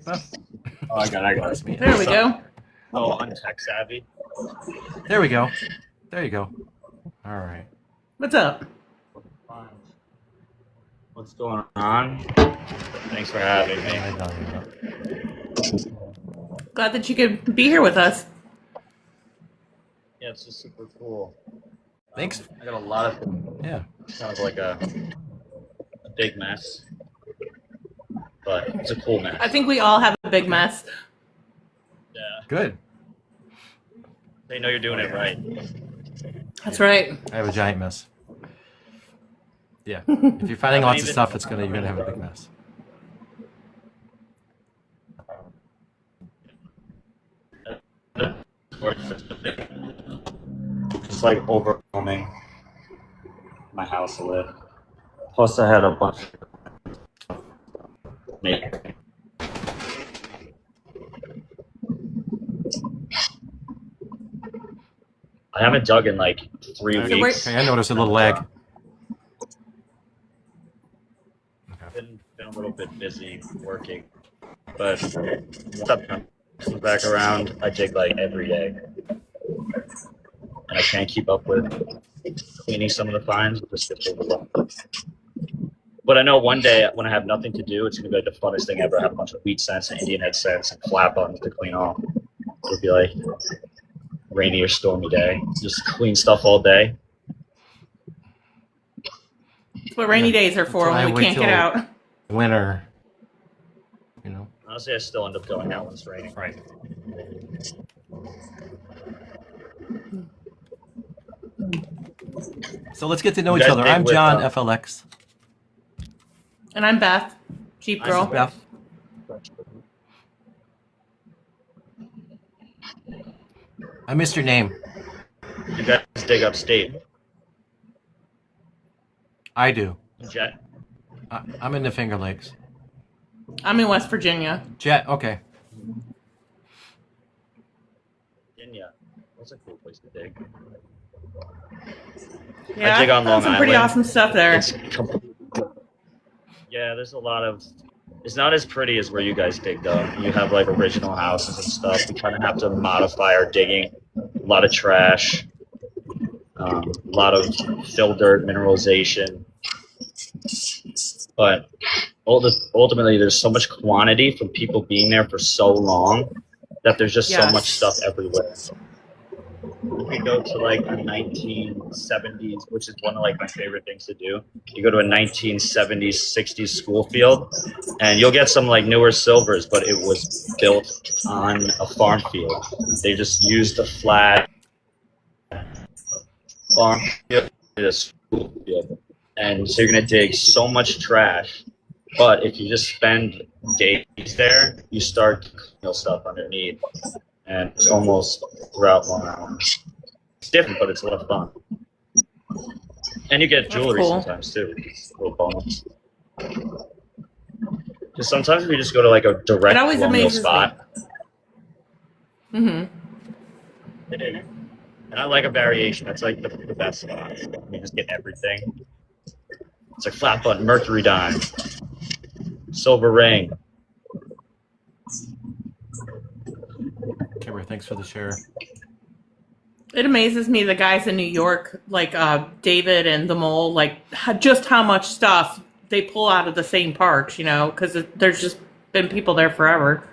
Oh, I got it. There we go. Oh, untech savvy. There we go. There you go. All right. What's up? What's going on? Thanks for having me. I know, you know. Glad that you could be here with us. Yeah, it's just super cool. Thanks. I got a lot of Yeah. kind of like a big mess, but it's a cool mess. I think we all have a big mess. Yeah, Good. they know you're doing it right. That's right. I have a giant mess. Yeah. If you're finding lots of stuff, you're gonna have a big mess. Just like overwhelming my house a little. Plus, I had a bunch of I haven't dug in like 3 weeks. Okay, I noticed a little lag. Been a little bit busy working, but once September comes back around, I dig like every day, and I can't keep up with cleaning some of the finds. Just gets overwhelmed. But I know one day when I have nothing to do, it's gonna be like the funnest thing ever. I have a bunch of wheat scents and Indian head scents and flat buttons to clean off. It'll be like rainy or stormy day, just clean stuff all day. That's what rainy days are for when we can't get out. Winter. You know. Honestly, I still end up going out when it's raining. Right. So let's get to know You each guys other. dig I'm with, John FLX. And I'm Beth, Jeep This Girl. is Beth. I missed your name. You guys dig upstate. I do. Jet. I'm in the Finger Lakes. I'm in West Virginia. Jet. Okay. Virginia. That's a cool place to dig. Yeah, I dig on found Long some pretty Island. awesome stuff there. Yeah, there's a lot of. It's not as pretty as where you guys dig though. You have like original houses and stuff. We kind of have to modify our digging. A lot of trash. A lot of fill dirt, mineralization. But ultimately, there's so much quantity from people being there for so long that there's just so much stuff everywhere. We go to like a 1970s, which is one of like my favorite things to do. You go to a 1970s, 60s school field, and you'll get some like newer silvers, but it was built on a farm field. They just used a flat farm field in a school field, and so you're gonna dig so much trash. But if you just spend days there, you start to clean stuff underneath, and it's almost throughout Long Island. It's different, but it's a lot of fun. And you get jewelry sometimes too. It's a little bonus. Because sometimes if you just go to like a direct colonial spot. Mm-hmm. And I like a variation. That's like the best spots. You just get everything. It's like flat button, mercury dime, silver ring. Kimber, thanks for the share. It amazes me the guys in New York, like David and the Mole, like just how much stuff they pull out of the same parks, you know, because there's just been people there forever.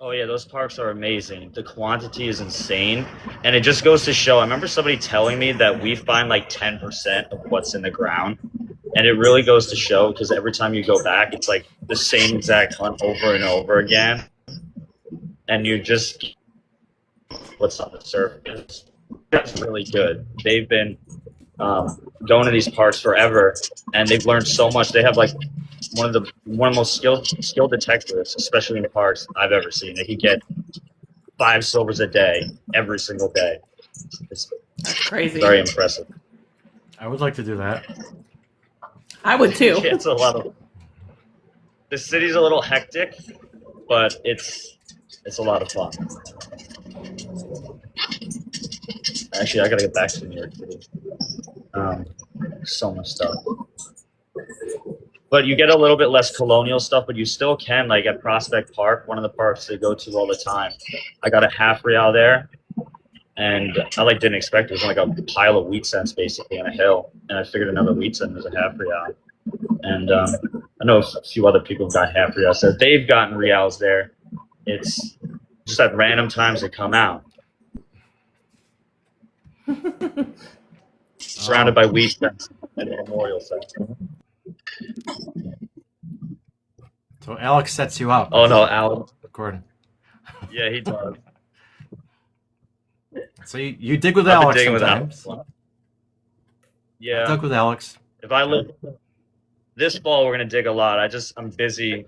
Oh yeah, those parks are amazing. The quantity is insane, and it just goes to show. I remember somebody telling me that we find like 10% of what's in the ground, and it really goes to show because every time you go back, it's like the same exact hunt over and over again, and you just what's on the surface. That's really good. They've been going to these parks forever, and they've learned so much. They have like one of the most skilled detectives, especially in parks, I've ever seen. They can get 5 silvers a day, every single day. It's crazy. Very impressive. I would like to do that. I would too. It's a lot of. The city's a little hectic, but it's a lot of fun. Actually, I gotta get back to New York City. So much stuff. but you get a little bit less colonial stuff, but you still can, like at Prospect Park, one of the parks they go to all the time. I got a half real there, and I like didn't expect it. It was like a pile of wheat cents basically on a hill, and I figured another wheat cent was a half real. And I know a few other people have got half reals, so they've gotten reals there. It's just at random times they come out, surrounded by wheat cents and memorial cents. So Alex sets you up. Oh no, Alex. Gordon. Yeah, he does. So you dig with I've been Alex digging with sometimes. Alex. I Yeah. dug with Alex. If I live this fall, we're gonna dig a lot. I'm busy,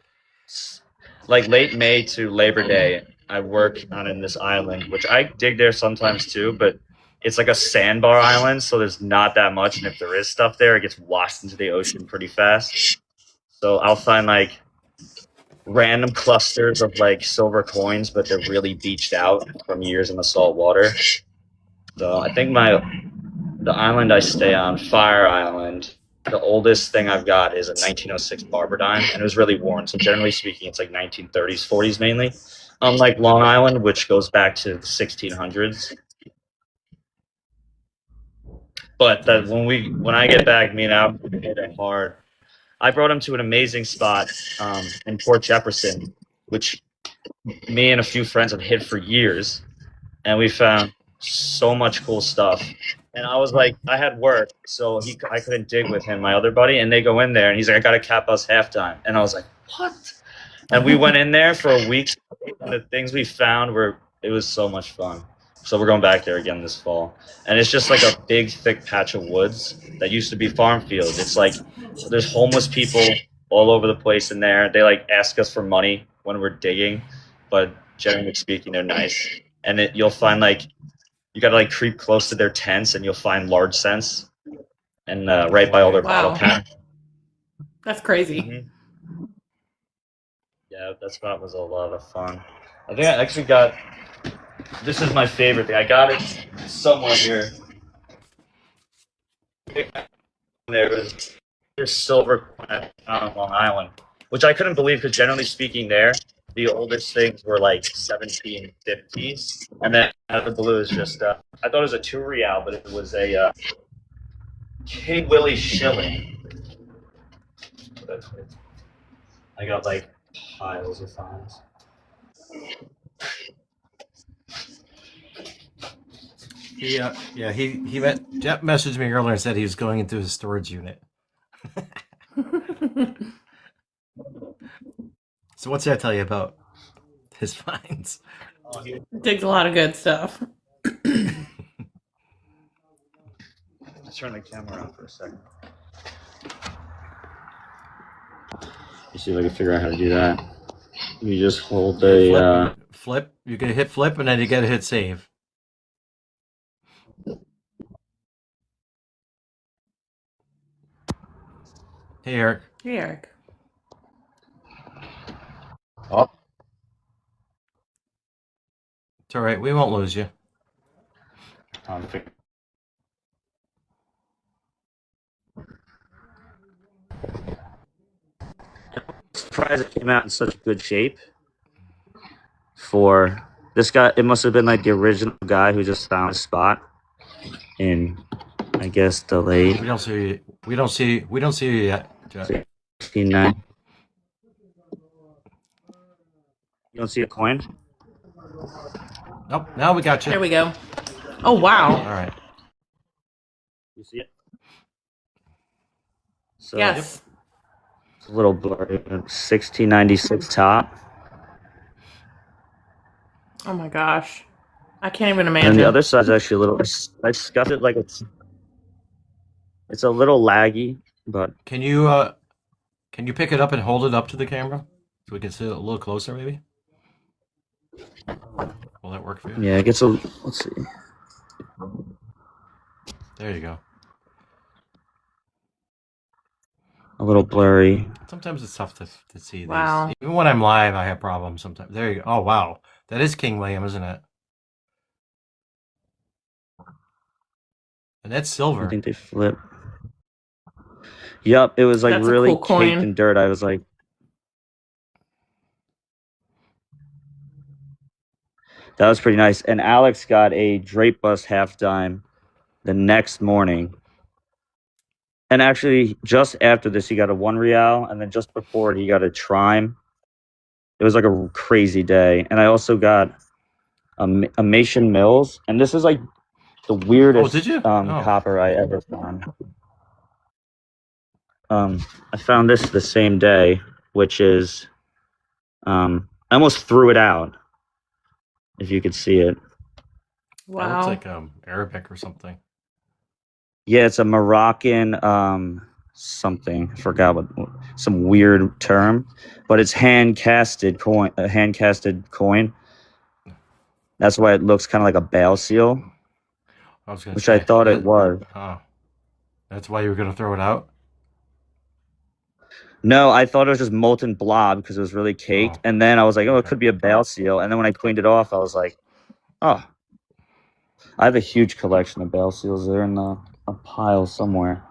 like late May to Labor Day. I work on in this island, which I dig there sometimes too, but it's like a sandbar island, so there's not that much. And if there is stuff there, it gets washed into the ocean pretty fast. So I'll find like random clusters of like silver coins, but they're really beached out from years in the salt water. So I think the island I stay on, Fire Island, the oldest thing I've got is a 1906 barber dime, and it was really worn. So generally speaking, it's like 1930s, 40s mainly. Unlike Long Island, which goes back to the 1600s. But that when I get back, me and Al hit it hard. I brought him to an amazing spot in Port Jefferson, which me and a few friends have hit for years, and we found so much cool stuff. And I was like, I had work, so I couldn't dig with him, my other buddy, and they go in there, and he's like, I got to cap us halftime. And I was like, what? And we went in there for a week, and the things we found it was so much fun. So we're going back there again this fall. And it's just like a big, thick patch of woods that used to be farm field. It's like there's homeless people all over the place in there. They like ask us for money when we're digging, but generally speaking, they're nice. And you'll find like you gotta like creep close to their tents, and you'll find large cents, and right by all their bottle caps. That's crazy. Mm-hmm. Yeah, that spot was a lot of fun. I think I actually got. This is my favorite thing. I got it somewhere here. There's silver coin on Long Island, which I couldn't believe because generally speaking, the oldest things were like 1750s, and then out of the blue is just. I thought it was a 2 real, but it was a King Willie shilling. I got like piles of finds. Jeff messaged me earlier and said he was going into his storage unit. So what's that tell you about his finds? Digs a lot of good stuff. Let's turn the camera on for a second. Let's see if I can figure out how to do that. You just hold a flip. You can hit flip, and then you gotta hit save. Hey, Eric. Hey, Eric. Oh. It's all right. We won't lose you. I'm surprised it came out in such good shape. For this guy, it must have been like the original guy who just found a spot in, I guess, the late. We don't see you. We don't see you yet. 1690. You don't see a coin? Nope. Now we got you. There we go. Oh, wow. All right. You see it? So, Yes. It's a little blurry. 1696 top. Oh my gosh. I can't even imagine. And the other side's actually a little. I scuffed it like it's a little laggy, but Can you pick it up and hold it up to the camera so we can see it a little closer, maybe? Will that work for you? yeah, it gets a. Let's see. There you go. A little blurry. Sometimes it's tough to see these. Wow. Even when I'm live, I have problems sometimes. There you go. Oh, wow. That is King William, isn't it? And that's silver. I think they flip. Yep, it was like That's a really cool coin. caked in dirt. I was like, that was pretty nice. And Alex got a Drape Bus half dime the next morning. And actually, just after this, he got a 1 real, and then just before it, he got a Trime. It was like a crazy day. And I also got a Mason Mills, and this is like the weirdest did you? copper I ever found. I found this the same day, which is I almost threw it out. If you could see it. That Wow. looks like Arabic or something. Yeah, it's a Moroccan something. I forgot what, some weird term, but it's hand casted coin. A hand casted coin. That's why it looks kind of like a bale seal, I was gonna which say, I thought it was. Oh, that's why you were gonna throw it out. No, I thought it was just molten blob because it was really caked, Oh. and then I was like, oh, it could be a bale seal, and then when I cleaned it off, I was like, oh, I have a huge collection of bale seals. They're in a pile somewhere.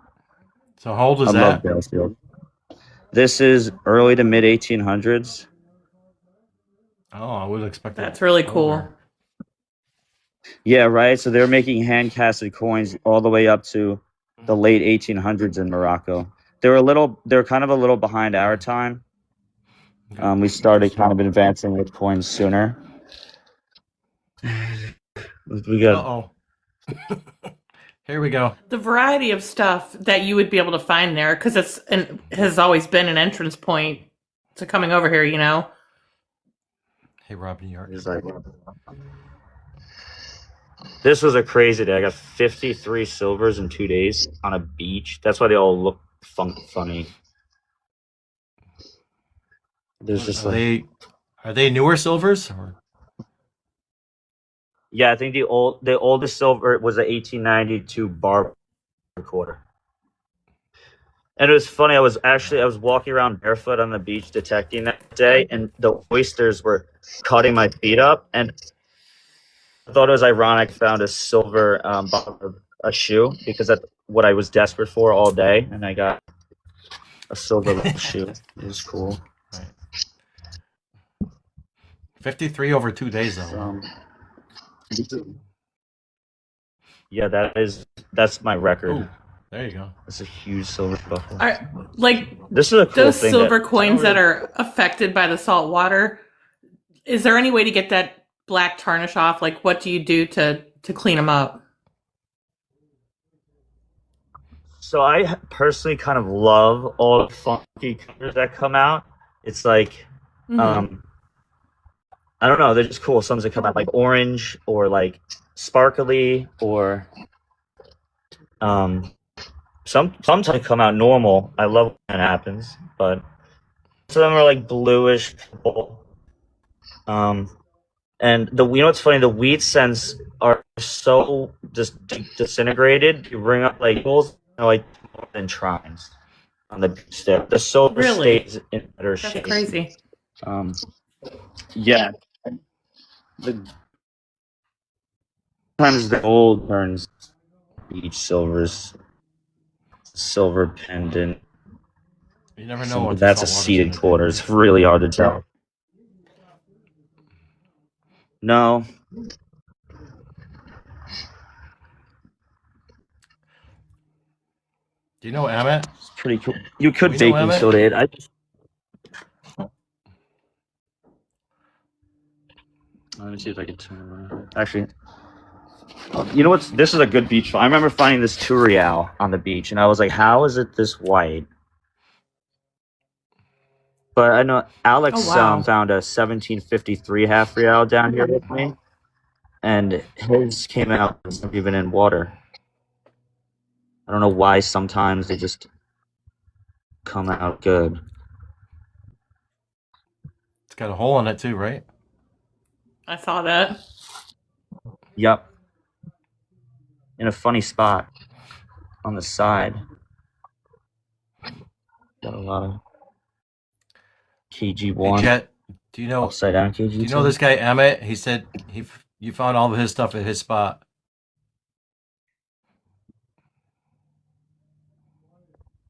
So how old is I love that? bale seals. This is early to mid 1800s. Oh, I would expect That's really cool. older. Yeah, right. So they're making hand casted coins all the way up to the late 1800s in Morocco. They're kind of a little behind our time. We started kind of advancing with coins sooner. We got Uh-oh. Here we go. The variety of stuff that you would be able to find there, because has always been an entrance point to coming over here, you know? Hey, Rob, New York. it's like, this was a crazy day. I got 53 silvers in 2 days on a beach. That's why they all look funny. There's just Are they newer silvers? Or? yeah, I think the oldest silver was a 1892 bar quarter. And it was funny. I was walking around barefoot on the beach detecting that day, and the oysters were cutting my feet up. And I thought it was ironic. I found a silver bottom of a shoe because that's what I was desperate for all day, and I got a silver little shoe. It was cool. Right. 53 over 2 days, though. Yeah, that's my record. Ooh, there you go. It's a huge silver buckle. This is a cool those thing. silver coins that are affected by the salt water. Is there any way to get that black tarnish off? Like, what do you do to clean them up? So I personally kind of love all the funky colors that come out. It's like, I don't know, they're just cool. Some that come out like orange or like sparkly, or sometimes they come out normal. I love when that happens, but some of them are like bluish purple. And you know what's funny? The wheat scents are so just disintegrated. You bring up like more than trines on the beach there. The silver stays in better shape. That's crazy. Yeah. Sometimes the gold turns beach silver pendant. You never know what that's a seated quarter. It's really hard to tell. No. Do you know Amit? It's pretty cool. You could We know baking Emmett. soda it. Let me see if I can turn around. Actually, you know what's? This is a good beach. I remember finding this 2 real on the beach, and I was like, "How is it this white?" But I know Alex found a 1753 half real down here with me, and his came out even in water. I don't know why. Sometimes they just come out good. It's got a hole in it too, right? I saw that. Yep. In a funny spot on the side. Got a lot of KG1. Hey, Jet, do you know? Upside down KG2. Do you know this guy Emmett? He said you found all of his stuff at his spot.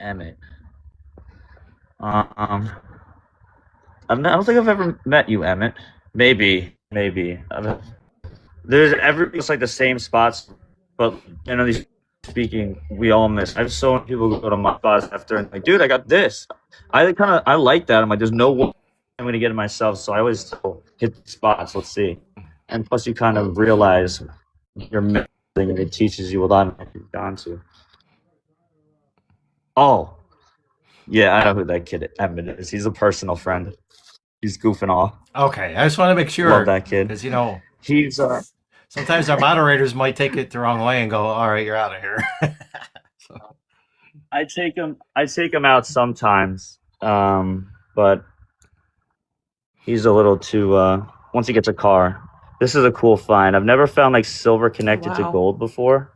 Emmett. Um, I don't think I've ever met you, Emmett. Maybe. There's everything's like the same spots, but these speaking, we all miss. I've so many people go to my spots after and like, dude, I got this. I like that. I'm like, there's no way I'm gonna get it myself, so I always hit the spots. Let's see, and plus you kind of realize you're missing, and it teaches you a lot of you've gone to. Oh, yeah, I know who that kid Emmett is. He's a personal friend. He's goofing off. Okay, I just want to make sure. Love that kid. Because, He's sometimes our moderators might take it the wrong way and go, all right, you're out of here. So, I take him out sometimes, but he's a little too. Once he gets a car, this is a cool find. I've never found like silver connected to Wow. gold before,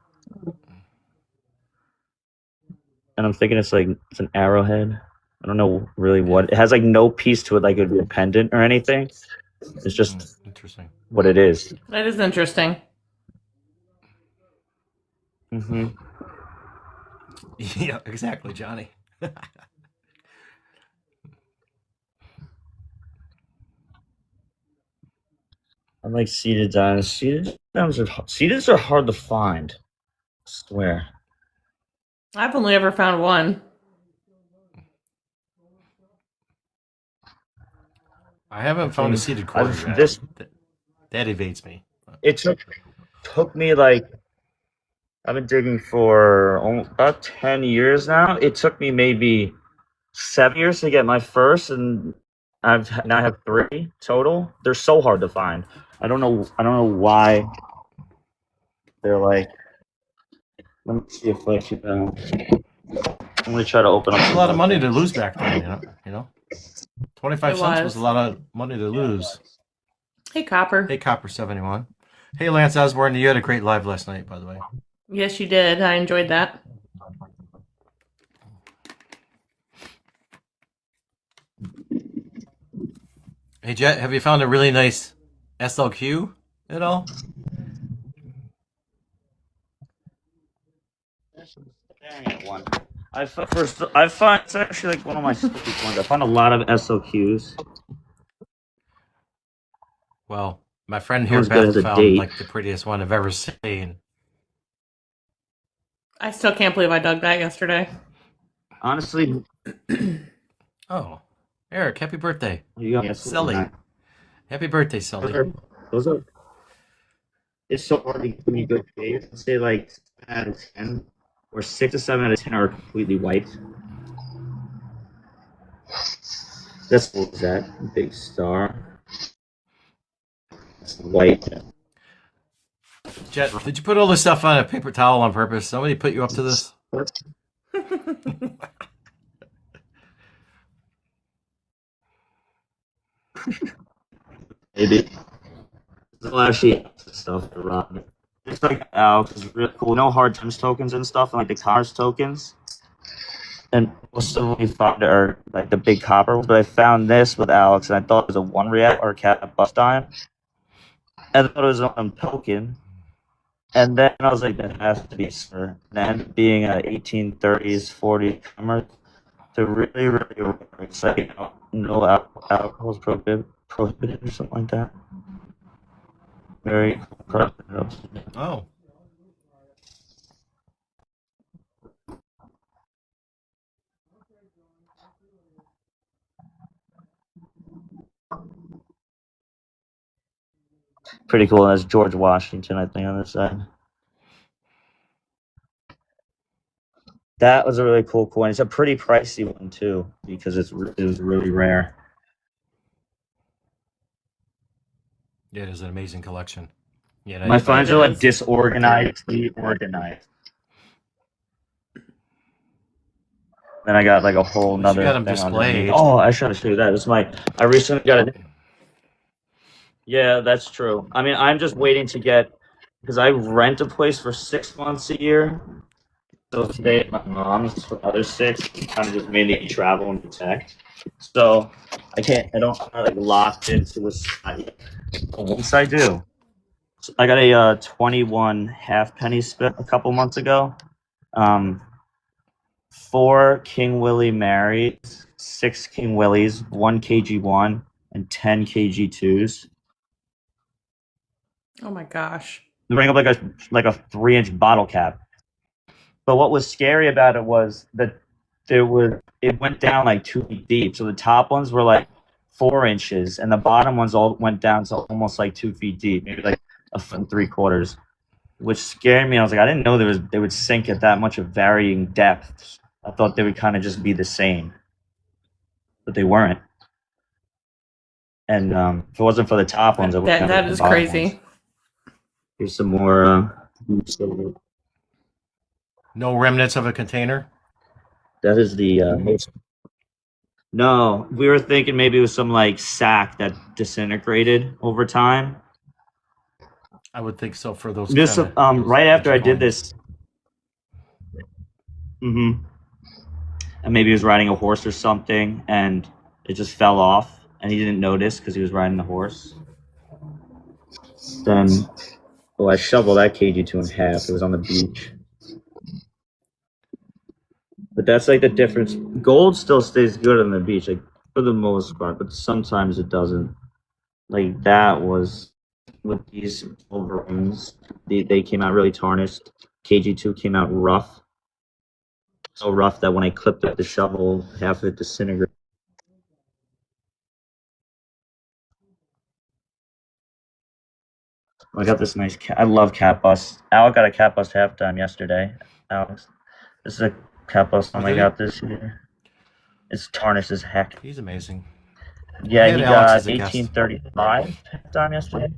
and I'm thinking it's an arrowhead. I don't know really what it has. Like no piece to it, like it would be a pendant or anything. It's just interesting. what it is. That is interesting. Mm-hmm. Yeah, exactly, Johnny. I like seated diamonds. Seated are hard to find. I swear. I've only ever found one. I haven't found a seated quarter yet. That evades me. It took me like I've been digging for about 10 years now. It took me maybe 7 years to get my first, and now I have 3 total. They're so hard to find. I don't know why. They're like. Let me see if I can. I'm gonna try to open up. It's a lot of money to lose back then, 25 It cents was. was a lot of money to lose. Hey, Copper. Hey, Copper71. Hey, Lance Osborne, you had a great live last night, by the way. Yes, you did. I enjoyed that. Hey, Jet, have you found a really nice SLQ at all? One. I find it's actually like one of my stupid ones. I find a lot of SOQs. Well, my friend here, As good Beth, as a found date. like the prettiest one I've ever seen. I still can't believe I dug that yesterday. Honestly, Oh, Eric, happy birthday. you got Sully. Happy birthday, Sully. Those are. It's so hard to give me good grades. I'd say like 7 out of 10, or 6 to 7 out of 10 are completely white. That's what was that? Big star. It's white. Jet, did you put all this stuff on a paper towel on purpose? Somebody put you up to this? Maybe. There's actually stuff to run. It's like Alex is really cool. No hard times tokens and stuff, and like the cars tokens. And most of them we found are like the big copper ones, but I found this with Alex, and I thought it was a 1 react or cat bust dime. And I thought it was a token. And then I was like, that has to be sir. And then being a 1830s, 40 camera, to really, really rare. It's like, no alcohol is prohibited or something like that. Very prohibited. Oh. Pretty cool. That's George Washington, I think, on this side. That was a really cool coin. It's a pretty pricey one too, because it was really rare. Yeah, it is an amazing collection. Yeah, My finds are it like is. disorganizedly organized. Then I got like a whole At least nother you got 'em thing displayed. underneath. Oh, I should show you that. It's I recently got it. Yeah, that's true. I mean, I'm just waiting to get because I rent a place for 6 months a year. So stay at my mom's for another 6. Kind of just mainly travel and protect. So I'm not like locked into a site. But once I do, so I got a 21 halfpenny spit a couple months ago. 4 King Willie Marys 6 King Willies, 1 KG1, and 10 KG2s. Oh my gosh. They bring up like a 3-inch bottle cap. But what was scary about it was that it went down like 2 feet deep. So the top ones were like 4 inches, and the bottom ones all went down to almost like 2 feet deep, maybe like 1.75 feet, which scared me. I was like, I didn't know they would sink at that much of varying depths. I thought they would kind of just be the same, but they weren't. And if it wasn't for the top ones, That is crazy. Ones. Here's some more. No remnants of a container? That is the most. No, we were thinking maybe it was some like sack that disintegrated over time. I would think so for those. This right after I did this. And maybe he was riding a horse or something, and it just fell off, and he didn't notice because he was riding the horse. Then, I shoveled that KG2 in half. It was on the beach. But that's like the difference. Gold still stays good on the beach, like for the most part, but sometimes it doesn't. Like that was with these silver ones. They came out really tarnished. KG2 came out rough. So rough that when I clipped up the shovel, half of it disintegrated. I got this nice cat. I love cat bust. Al got a cat bust halftime yesterday. Alex, this is a cat bust I got this year. It's tarnished as heck. He's amazing. Yeah, he got 1835 halftime yesterday.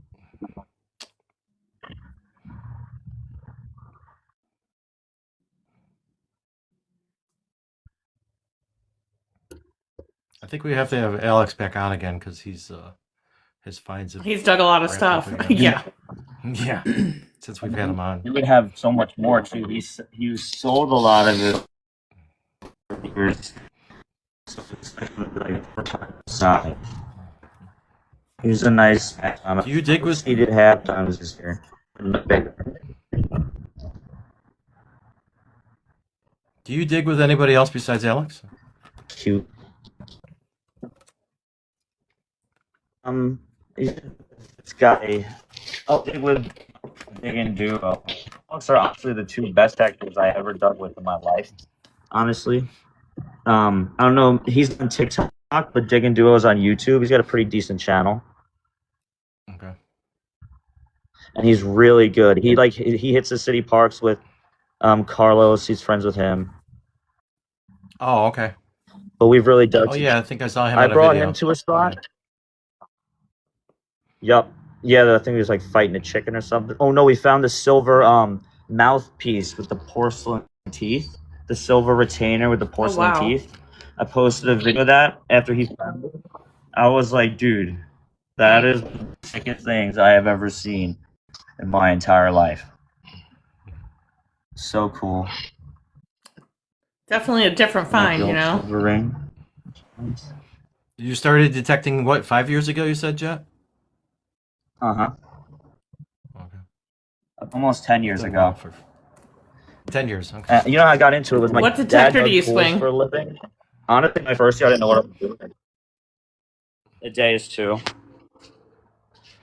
I think we have to have Alex back on again because his finds have. He's dug a lot of stuff. Yeah. Yeah. Since we've had him on, he would have so much more too. He sold a lot of it. He's a nice. Do you dig with? He did half times this year. Do you dig with anybody else besides Alex? Cute. This guy. Oh, dig with Dig and Duo. Those are actually the two best actors I ever dug with in my life. Honestly. I don't know. He's on TikTok, but Dig and Duo is on YouTube. He's got a pretty decent channel. Okay. And he's really good. He hits the city parks with Carlos. He's friends with him. Oh, okay. But we've really dug. Oh yeah, I think I saw him. I brought him to a spot. Yup. Yeah, I think he was like fighting a chicken or something. Oh no, we found the silver mouthpiece with the porcelain teeth. The silver retainer with the porcelain teeth. I posted a video of that after he found it. I was like, dude, that is the sickest things I have ever seen in my entire life. So cool. Definitely a different find, you know. Silver ring. You started detecting what 5 years ago? You said, Jet? Okay. Almost 10 years ago. 10 years. Okay. You know how I got into it with my What detector do you swing for a living? Honestly, my first year I didn't know what I was doing. A day is 2.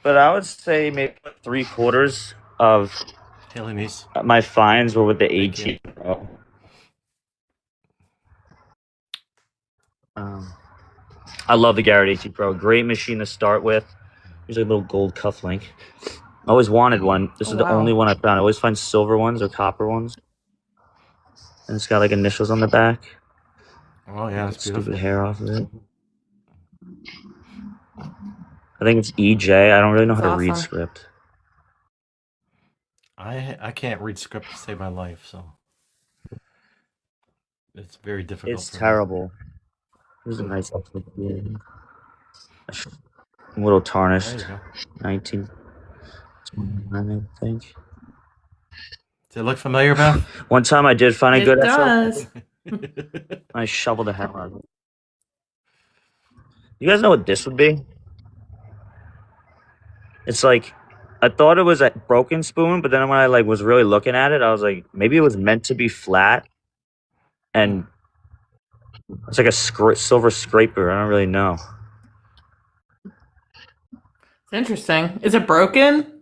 But I would say maybe 3/4 of my finds were with the AT Pro. I love the Garrett AT Pro. Great machine to start with. Here's a little gold cufflink. I always wanted one. This is the only one I found. I always find silver ones or copper ones. And it's got like initials on the back. Oh yeah, that's beautiful. Stupid hair off of it. I think it's EJ. I don't really know how to read script. I can't read script to save my life, so it's very difficult. It's terrible. Here's a nice one. A little tarnished. 1929, I think. Does it look familiar, Beth? One time I did find a good does. I shoveled the hell out of it. You guys know what this would be? It's like, I thought it was a broken spoon, but then when I was really looking at it, I was like, maybe it was meant to be flat and It's like a silver scraper. I don't really know. It's interesting. Is it broken?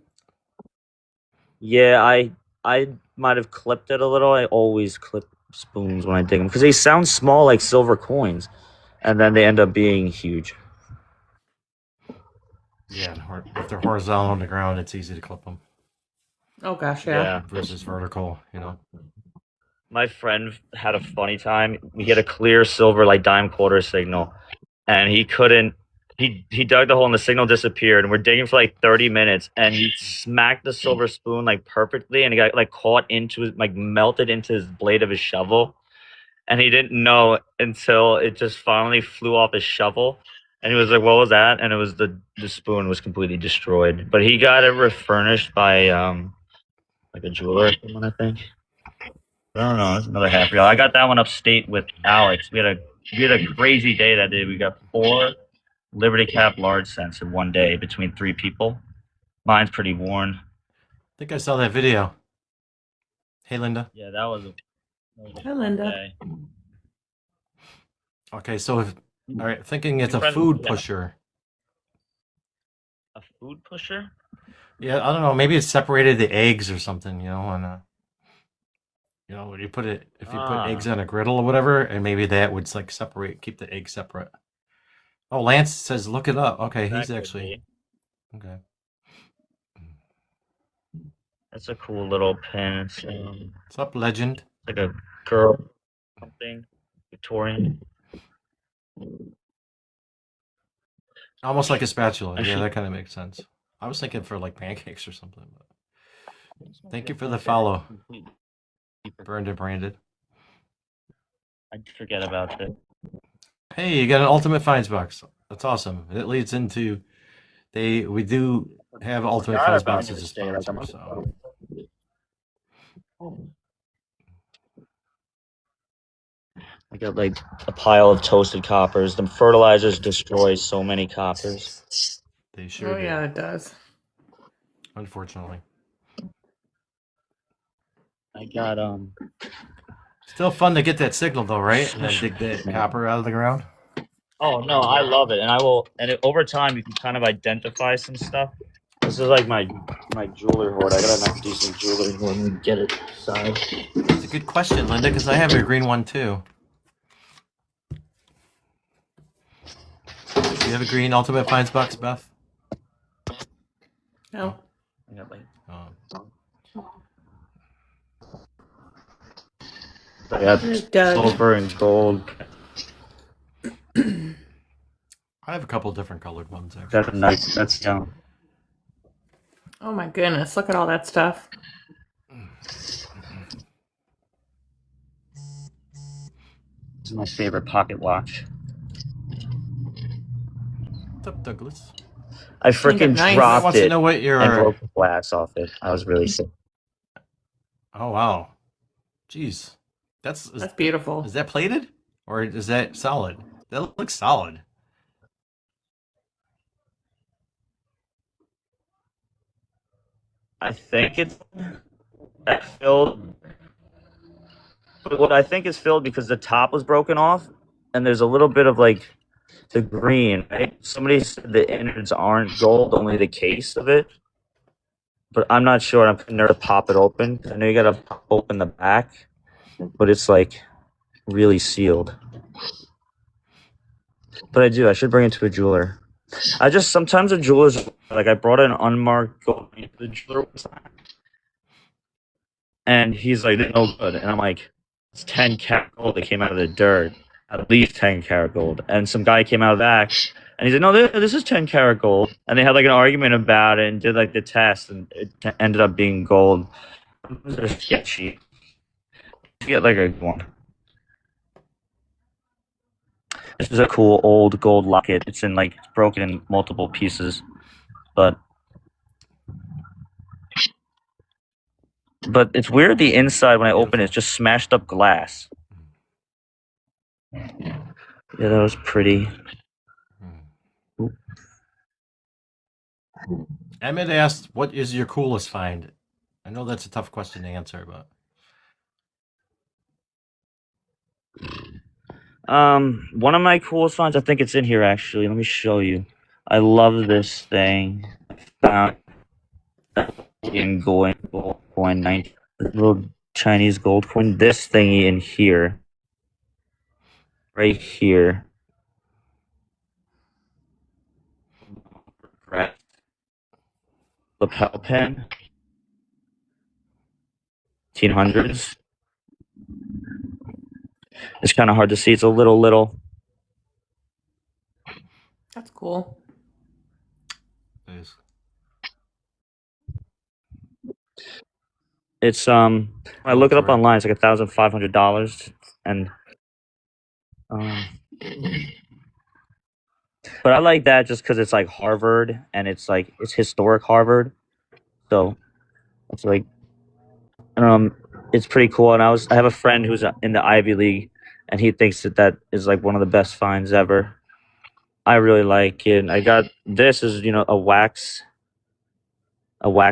Yeah, I might have clipped it a little. I always clip spoons when I dig them because they sound small like silver coins, and then they end up being huge. Yeah, and if they're horizontal on the ground, it's easy to clip them Oh gosh, yeah. versus vertical. You know. My friend had a funny time. We had a clear silver like dime quarter signal, and he couldn't. He dug the hole and the signal disappeared. And we're digging for like 30 minutes, and he smacked the silver spoon like perfectly, and it got like caught into his like melted into his blade of his shovel, and he didn't know until it just finally flew off his shovel. And he was like, "What was that?" And it was the spoon was completely destroyed. But he got it refurnished by like a jeweler or someone, I think. I don't know. It's another half real. I got that one upstate with Alex. We had a crazy day that day. We got 4 Liberty Cap large cents in one day between 3 people. Mine's pretty worn. I think I saw that video. Hey, Linda. Yeah, that was a Hi, Linda. day. Okay, so all right, thinking it's Your a friend- food yeah. pusher. A food pusher? Yeah, I don't know. Maybe it separated the eggs or something. You know, and when you put it, if you put eggs on a griddle or whatever, and maybe that would like separate, keep the eggs separate. Oh, Lance says, look it up. Okay, That he's could actually be. okay. That's a cool little pin. It's What's up, legend? like a girl something. Victorian. Almost like a spatula. Yeah, Actually- that kind of makes sense. I was thinking for like pancakes or something. But thank you for the follow, burned and branded. I'd forget about it. Hey, you got an ultimate finds box. That's awesome. It leads into we do have ultimate Forgot finds about boxes as it. sponsors. So I got like a pile of toasted coppers. The fertilizers destroy so many coppers. they sure Oh do. yeah, it does. Unfortunately, I got still fun to get that signal though, right? And then dig that copper out of the ground. Oh no, I love it, and I will. And over time, you can kind of identify some stuff. This is like my jeweler hoard. I got a nice decent jewelry hoard. Let me get it aside. It's a good question, Linda, because I have a green one too. Do you have a green ultimate finds box, Beth? No. I got like I got It does. silver and gold. I have a couple different colored ones actually. That's nice. That's Oh my goodness, look at all that stuff. This is my favorite pocket watch. What's up, Douglas? I freaking nice. I dropped want to it know what and your. broke the glass off it. I was really sick. Oh wow, jeez, That's beautiful. is that plated or is that solid? That looks solid. I think it's filled. But what I think is filled because the top was broken off, and there's a little bit of like the green. Right? Somebody said the innards aren't gold, only the case of it. But I'm not sure. I'm going to pop it open. I know you got to pop open the back, but it's like really sealed. But I do. I should bring it to a jeweler. I just sometimes the jewelers like I brought an unmarked gold ring to the jeweler one time, and he's like, "They're no good," and I'm like, "It's 10 karat gold that came out of the dirt, at least 10 karat gold." And some guy came out of the back, and he said, "No, this is 10 karat gold." And they had like an argument about it and did like the test, and it ended up being gold. Those are sketchy. You get like a one. This is a cool old gold locket. It's in like it's broken in multiple pieces, but it's weird. The inside when I open it, it's just smashed up glass. Yeah, that was pretty. Emmett asked, "What is your coolest find?" I know that's a tough question to answer, but One of my coolest finds, I think it's in here actually. Let me show you. I love this thing. I found in gold coin, little Chinese gold coin. This thingy in here, right here. Lapel pin, 1800s. It's kind of hard to see. It's a little. That's cool. Nice. It's I look it up online. It's like $1,500, and but I like that just because it's like Harvard and it's like it's historic Harvard, so it's like it's pretty cool. And I have a friend who's in the Ivy League, and he thinks that is like one of the best finds ever. I really like it. I got this is a wax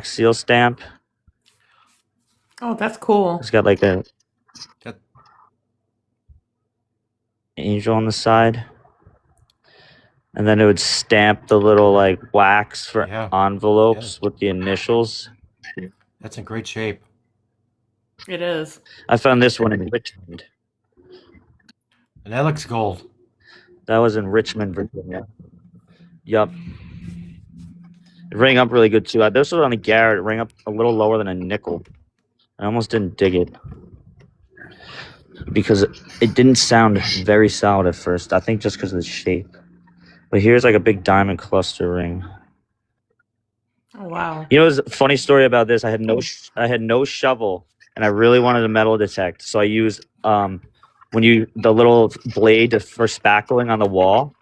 seal stamp. Oh, that's cool. It's got like a Got- angel on the side, and then it would stamp the little like wax for Yeah. envelopes with the initials. That's in great shape. It is. I found this one in Richmond. And that looks gold. That was in Richmond, Virginia. Yup. It rang up really good too. This was on a Garrett. It rang up a little lower than a nickel. I almost didn't dig it because it didn't sound very solid at first. I think just because of the shape. But here's like a big diamond cluster ring. Oh wow. It's a funny story about this. I had no shovel, and I really wanted to metal detect. So I used the little blade for spackling on the wall.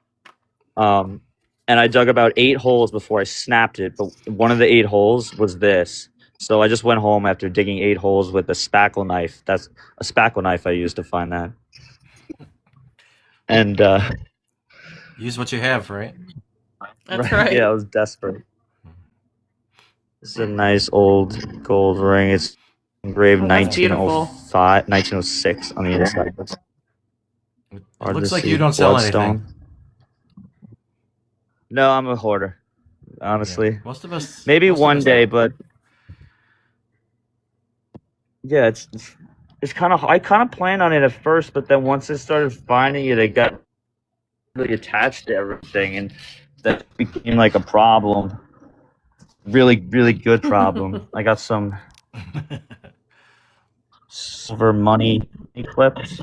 And I dug about 8 holes before I snapped it. But one of the 8 holes was this. So I just went home after digging 8 holes with a spackle knife. That's a spackle knife I used to find that. And Use what you have, right? That's right. Yeah, I was desperate. This is a nice old gold ring. It's engraved Oh, that's beautiful. 1906 on the inside. It Hard looks to like see. you don't sell Bloodstone. anything. No, I'm a hoarder. Honestly, Yeah. Most of us. maybe most of one us day, are. but yeah, it's kind of. I kind of planned on it at first, but then once I started finding it, I got really attached to everything, and that became like a problem. Really, really good problem. I got some silver money clips.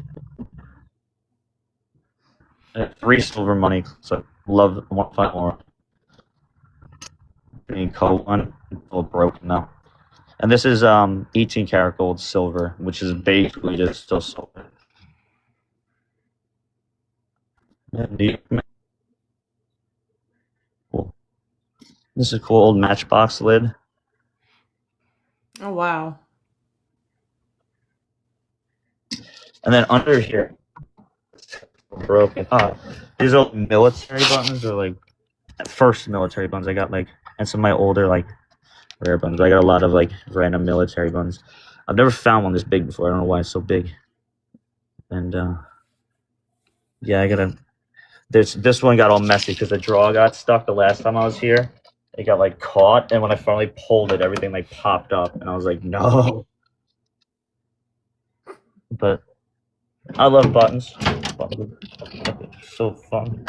3 silver money clips. I want to find more. Being coat one, it's all broken now. And this is 18 karat gold silver, which is basically just still silver. Cool. This is a cool old matchbox lid. Oh wow. And then under here, broken. These old military buttons are like first military buttons I got, like, and some of my older like rare buttons. I got a lot of like random military buttons. I've never found one this big before. I don't know why it's so big. And yeah, I gotta. This one got all messy because the draw got stuck the last time I was here. It got like caught, and when I finally pulled it, everything like popped up, and I was like, no. But I love buttons. So fun.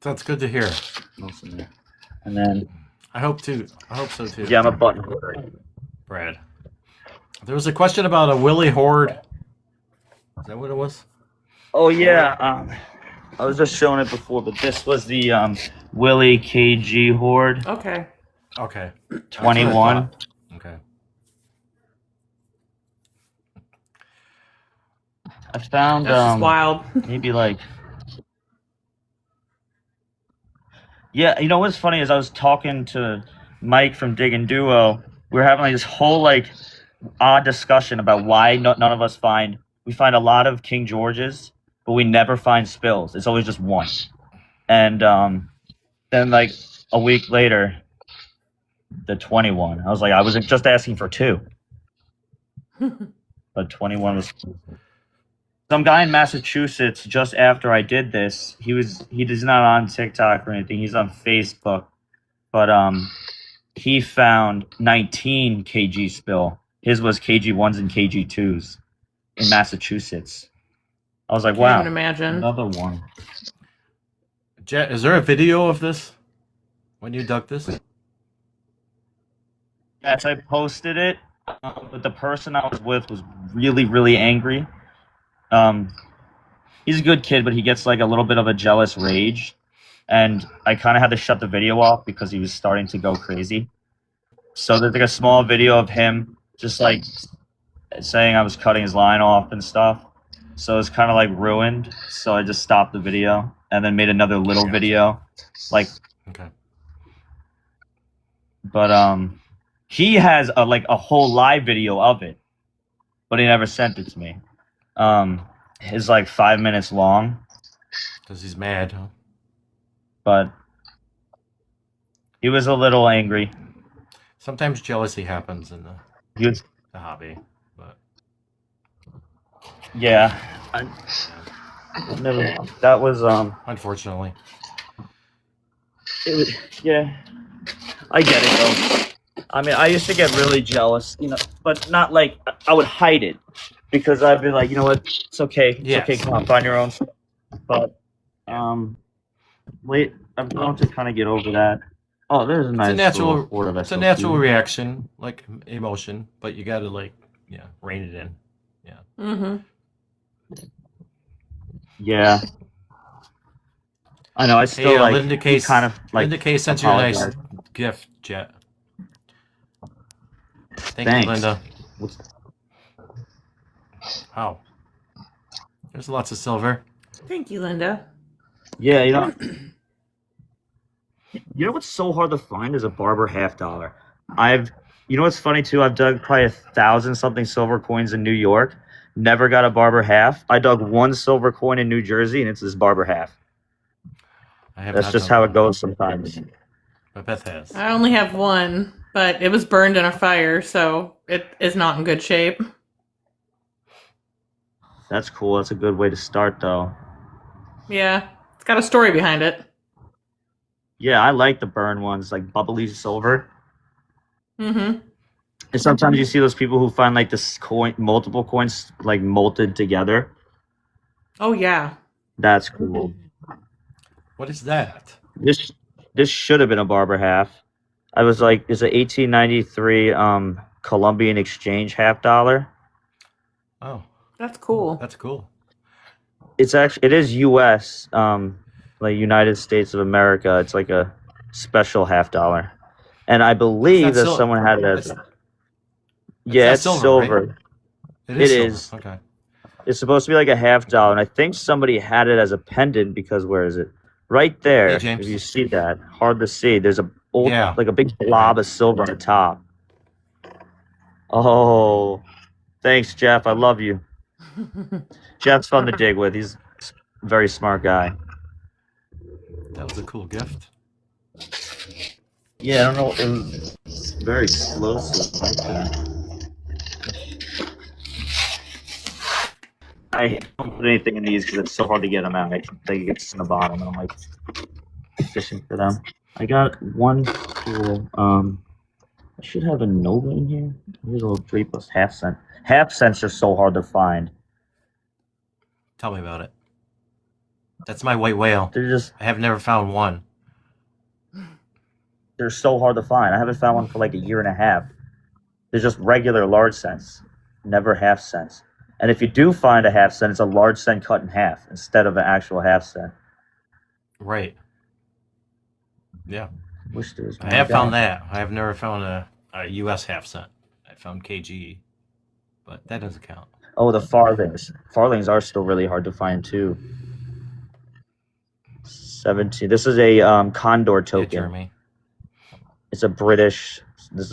That's good to hear. And then I hope so too. yeah, I'm a button holder. Brad. There was a question about a Willie Horde. Is that what it was? Oh yeah, I was just showing it before, but this was the Willie KG Horde Okay. Okay. 21. Okay. I found That's just wild. maybe like yeah. You know what's funny is I was talking to Mike from Dig and Duo. We were having like this whole like odd discussion about why none of us find. We find a lot of King Georges, but we never find spills. It's always just one. And then like a week later, the 21. I was like, I was just asking for 2, but 21 was. some guy in Massachusetts just after I did this. He's not on TikTok or anything. He's on Facebook, but he found 19 kg spill. His was kg1s and kg2s in Massachusetts. I was like, Can't wow, even imagine. another one. Jet, is there a video of this when you dug this? Yes, I posted it, but the person I was with was really, really angry. He's a good kid, but he gets like a little bit of a jealous rage, and I kind of had to shut the video off because he was starting to go crazy. So there's like a small video of him just like saying I was cutting his line off and stuff. So it's kind of like ruined. So I just stopped the video and then made another little video, like. Okay. But he has a whole live video of it, but he never sent it to me. It's like 5 minutes long, Because he's mad, huh? but he was a little angry. Sometimes jealousy happens in He was, the hobby, but yeah. That was unfortunately. It was, yeah. I get it though. I mean, I used to get really jealous, but not like I would hide it because I'd be like, you know what, it's okay, okay, come on, find your own stuff. But wait, I'm going to kind of get over that. Oh, there's a nice It's a natural reaction, like emotion, but you got to rein it in. Yeah. Mm-hmm. Yeah. I know. I still Linda K Linda K sent you a nice gift, Jet. Thank you, Linda. Wow. There's lots of silver. Thank you, Linda. Yeah, you know what's so hard to find is a Barber $50. You know what's funny too? I've dug probably 1,000 something silver coins in New York. Never got a Barber half. I dug one silver coin in New Jersey, and it's this Barber half. That's just how it goes sometimes. But Beth has. I only have one, but it was burned in a fire, so it is not in good shape. That's cool. That's a good way to start, though. Yeah, it's got a story behind it. Yeah, I like the burn ones, like bubbly silver. Mm-hmm. And sometimes you see those people who find like this multiple coins like molted together. Oh yeah. That's cool. What is that? This should have been a Barber half. I was like, it's an 1893 Columbian Exchange $50. Oh, That's cool. that's cool. It is U.S. Like United States of America. It's like a special $50, and I believe that someone had it as. Yeah, it's silver. Right? It is. Silver. Okay. It's supposed to be like a $50, and I think somebody had it as a pendant because where is it? Right there. Hey, James. If you see that, hard to see. There's like a big Hey, blob of silver on the top. Oh, thanks, Jeff. I love you. Jeff's fun to dig with. He's a very smart guy. That was a cool gift. Yeah, I don't know. It was very explosive right there. I don't put anything in these because it's so hard to get them out. They get in the bottom, and I'm like fishing for them. I got one cool. I should have a Nova in here. Here's a little 3 plus half cent. Half cents are so hard to find. Tell me about it. That's my white whale. I have never found one. They're so hard to find. I haven't found one for like a year and a half. They're just regular large cents, never half cents. And if you do find a half cent, it's a large cent cut in half instead of an actual half cent. Right. Yeah. Wish there was. I have found that. I have never found a U.S. half cent. I found KG, but that doesn't count. Oh, the farthings. Farthings are still really hard to find too. 17. This is a Condor token. Yeah, Jeremy. It's a British. It's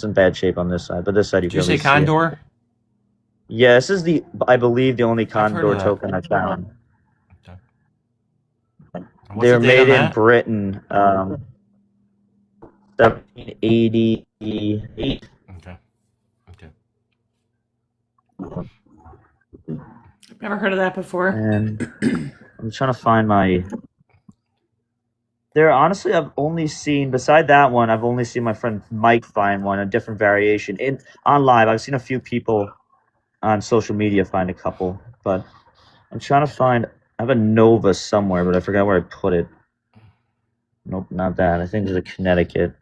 in bad shape on this side, but this side you can Did you say Condor? Yeah, this is I believe the only Condor token I found. Okay. They were made in Britain, 1788. Okay. I Never heard of that before. And I'm trying to find my. There, honestly, I've only seen beside that one. I've only seen my friend Mike find one, a different variation on live. I've seen a few people on social media find a couple, but I'm trying to find. I have a Nova somewhere, but I forgot where I put it. Nope, not that. I think there's a Connecticut.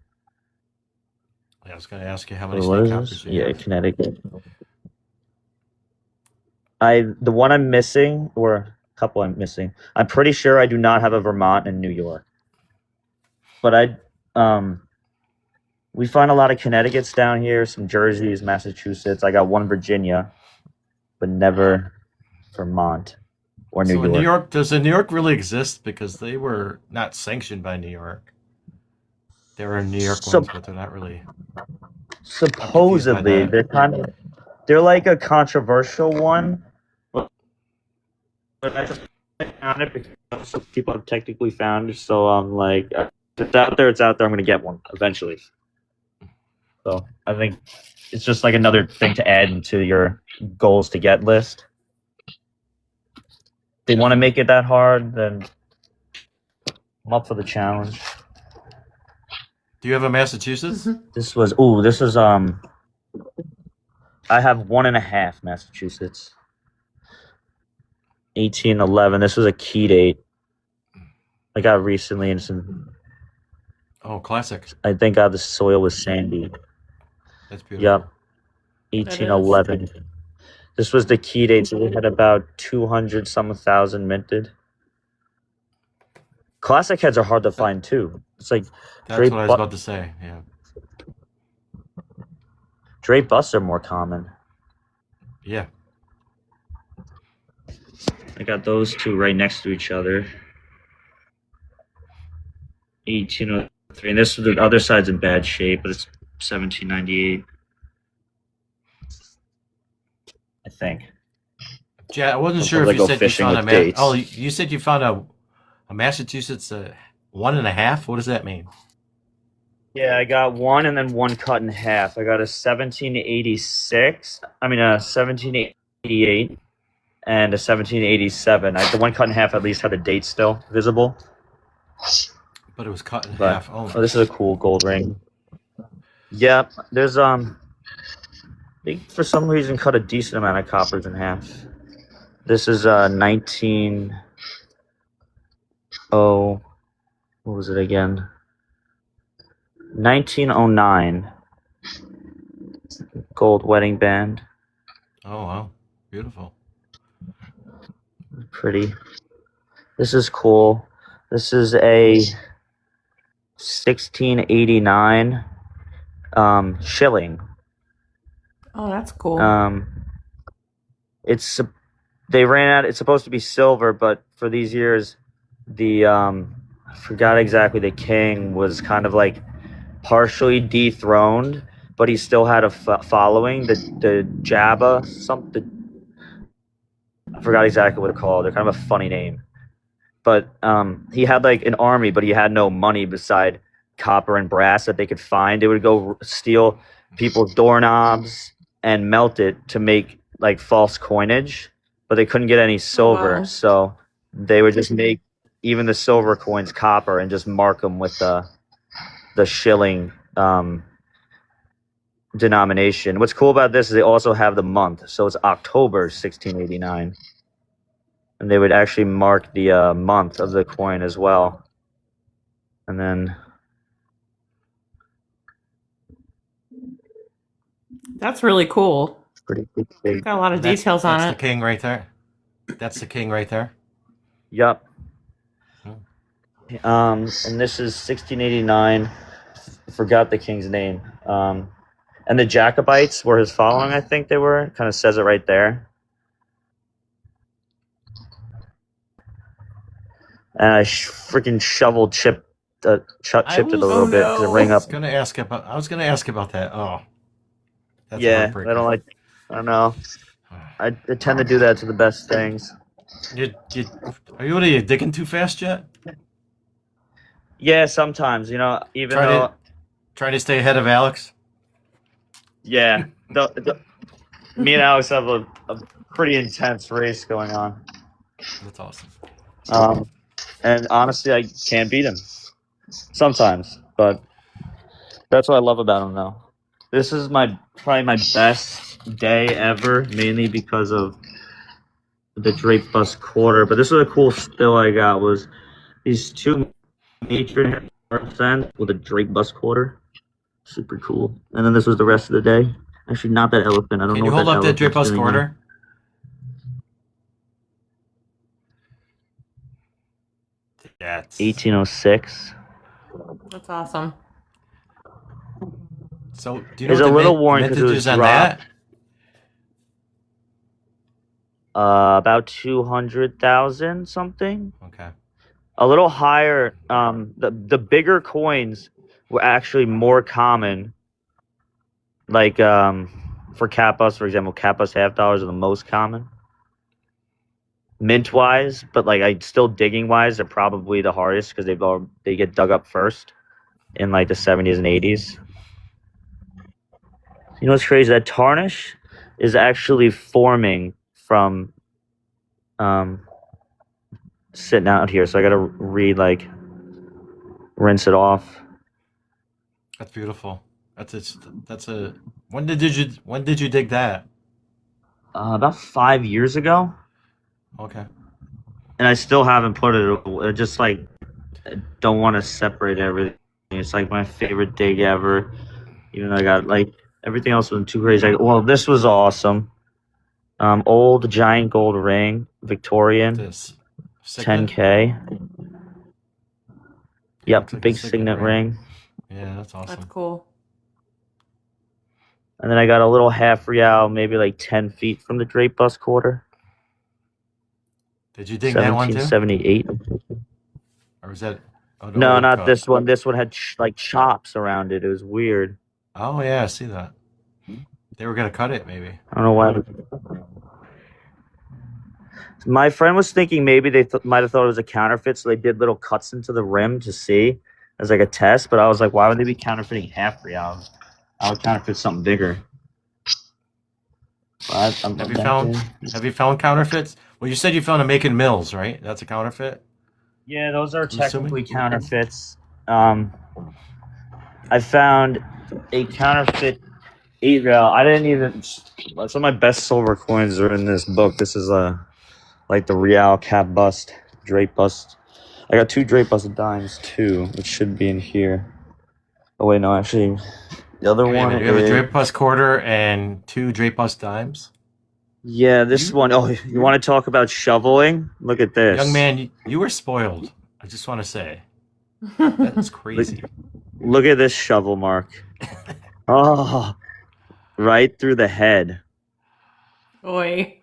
I was going to ask you how many What snake is coppers this? you Yeah, have. Connecticut. The one I'm missing, or a couple I'm missing. I'm pretty sure I do not have a Vermont and New York. But we find a lot of Connecticut's down here, some Jerseys, Massachusetts. I got one Virginia, but never Vermont or New So in York. New York, does New York really exist? Because they were not sanctioned by New York. There are New York So- ones, but they're not really. Supposedly, that. they're like a controversial one. But I just found it because some people have technically found it. So I'm like, if it's out there, it's out there. I'm gonna get one eventually. So I think it's just like another thing to add into your goals to get list. If they want to make it that hard, then I'm up for the challenge. Do you have a Massachusetts? This is I have 1.5 Massachusetts. 1811. This was a key date. I got recently and Oh, classic. I think the soil was sandy. That's beautiful. Yep. 1811. This was the key date, so we had about 200 some thousand minted. Classic heads are hard to find too. It's like That's Great what I was about to say. Yeah. Dre busts are more common. Yeah. I got those two right next to each other. 1803. And this the other side's in bad shape, but it's 1798. I think. Yeah, I wasn't sure Sometimes if I you go said you fishing found with a dates. Oh, you said you found a Massachusetts 1.5. What does that mean? Yeah, I got one and then one cut in half. I got a 1786. I mean, a 1788 and a 1787. The one cut in half at least had the date still visible. But it was cut in But half. Oh, this is a cool gold ring. Yep, there's they for some reason cut a decent amount of coppers in half. This is 19. Oh, what was it again? 1909 gold wedding band. oh wow, beautiful. Pretty. This is cool. This is a 1689 shilling. Oh, that's cool. It's they ran out. It's supposed to be silver, but for these years, the I forgot exactly. The king was kind of like partially dethroned, but he still had a following. The Jabba something. I forgot exactly what it's called. They're kind of a funny name, but he had like an army, but he had no money beside copper and brass that they could find. They would go steal people's doorknobs and melt it to make like false coinage, but they couldn't get any silver, Wow. so they would just make even the silver coins copper and just mark them with the shilling denomination. What's cool about this is they also have the month, so it's October 1689, and they would actually mark the month of the coin as well. And then That's really cool. pretty big. Got a lot of details on That's it. the king right there. That's the king right there. Yup. Hmm. And this is 1689. Forgot the king's name. And the Jacobites were his following, I think they were. Kind of says it right there. And I freaking shoveled chipped it a little bit to ring I up. was gonna ask about that. Oh, that's Yeah, heartbreaking. I don't like. I don't know. I tend to do that to the best things. Are you digging too fast yet? Yeah, sometimes even Trying to stay ahead of Alex. yeah, the Me and Alex have a pretty intense race going on. That's awesome. And honestly, I can't beat him sometimes, but that's what I love about him now. This is probably my best day ever, mainly because of the Drake Bus quarter. But this was a cool spill I got, was these two nature percent with a Drake Bus quarter. Super cool. And then this was the rest of the day. Actually, not that elephant. I don't Can know. you what hold up that Drake elephant's Bus doing there. quarter? That's 1806. That's awesome. So do you know It's what a the little worn 'cause it mintage was is on dropped. that? About 200,000 something. Okay. A little higher. The bigger coins were actually more common. Like for Cat Bus, for example, Cat Bus half dollars are the most common. Mint wise, but like I still digging wise, they're probably the hardest because they get dug up first in like the 70s and 80s. You know what's crazy? That tarnish is actually forming from sitting out here, so I gotta rinse it off. That's beautiful. That's a. When did you dig that? About 5 years ago, Okay. and I still haven't put it. I just like don't want to separate everything. It's like my favorite dig ever. Even though I got like everything else wasn't too crazy. Well, this was awesome. Old giant gold ring, Victorian, This signet? 10K. Yep, Looks like a big signet ring. Yeah, that's awesome. That's cool. And then I got a little half real, maybe like 10 feet from the Drake Bus quarter. Did you dig that one too? 1778. Or was that? Oh, No, old not cut. this one. This one had like chops around it. It was weird. Oh yeah, I see that. They were gonna cut it, maybe. I don't know why. My friend was thinking maybe they might have thought it was a counterfeit, so they did little cuts into the rim to see as like a test. But I was like, why would they be counterfeiting half reals? I would counterfeit something bigger. But Have you found counterfeits? Well, you said you found a Macon Mills, right? That's a counterfeit. Yeah, those are assuming? technically counterfeits. I found a counterfeit 8 real. I didn't even. Some of my best silver coins are in this book. This is like the Real Cap Bust, Drake Bust. I got 2 Drake Busted dimes too, which should be in here. Oh wait, no, actually, the other Wait a one minute, you have a is Drake Bus quarter and 2 Drake Bus dimes. yeah. This one. Oh, you want to talk about shoveling? Look at this, Young man, you were spoiled. I just want to say that's crazy. Look at this shovel mark. Oh, right through the head. Oi.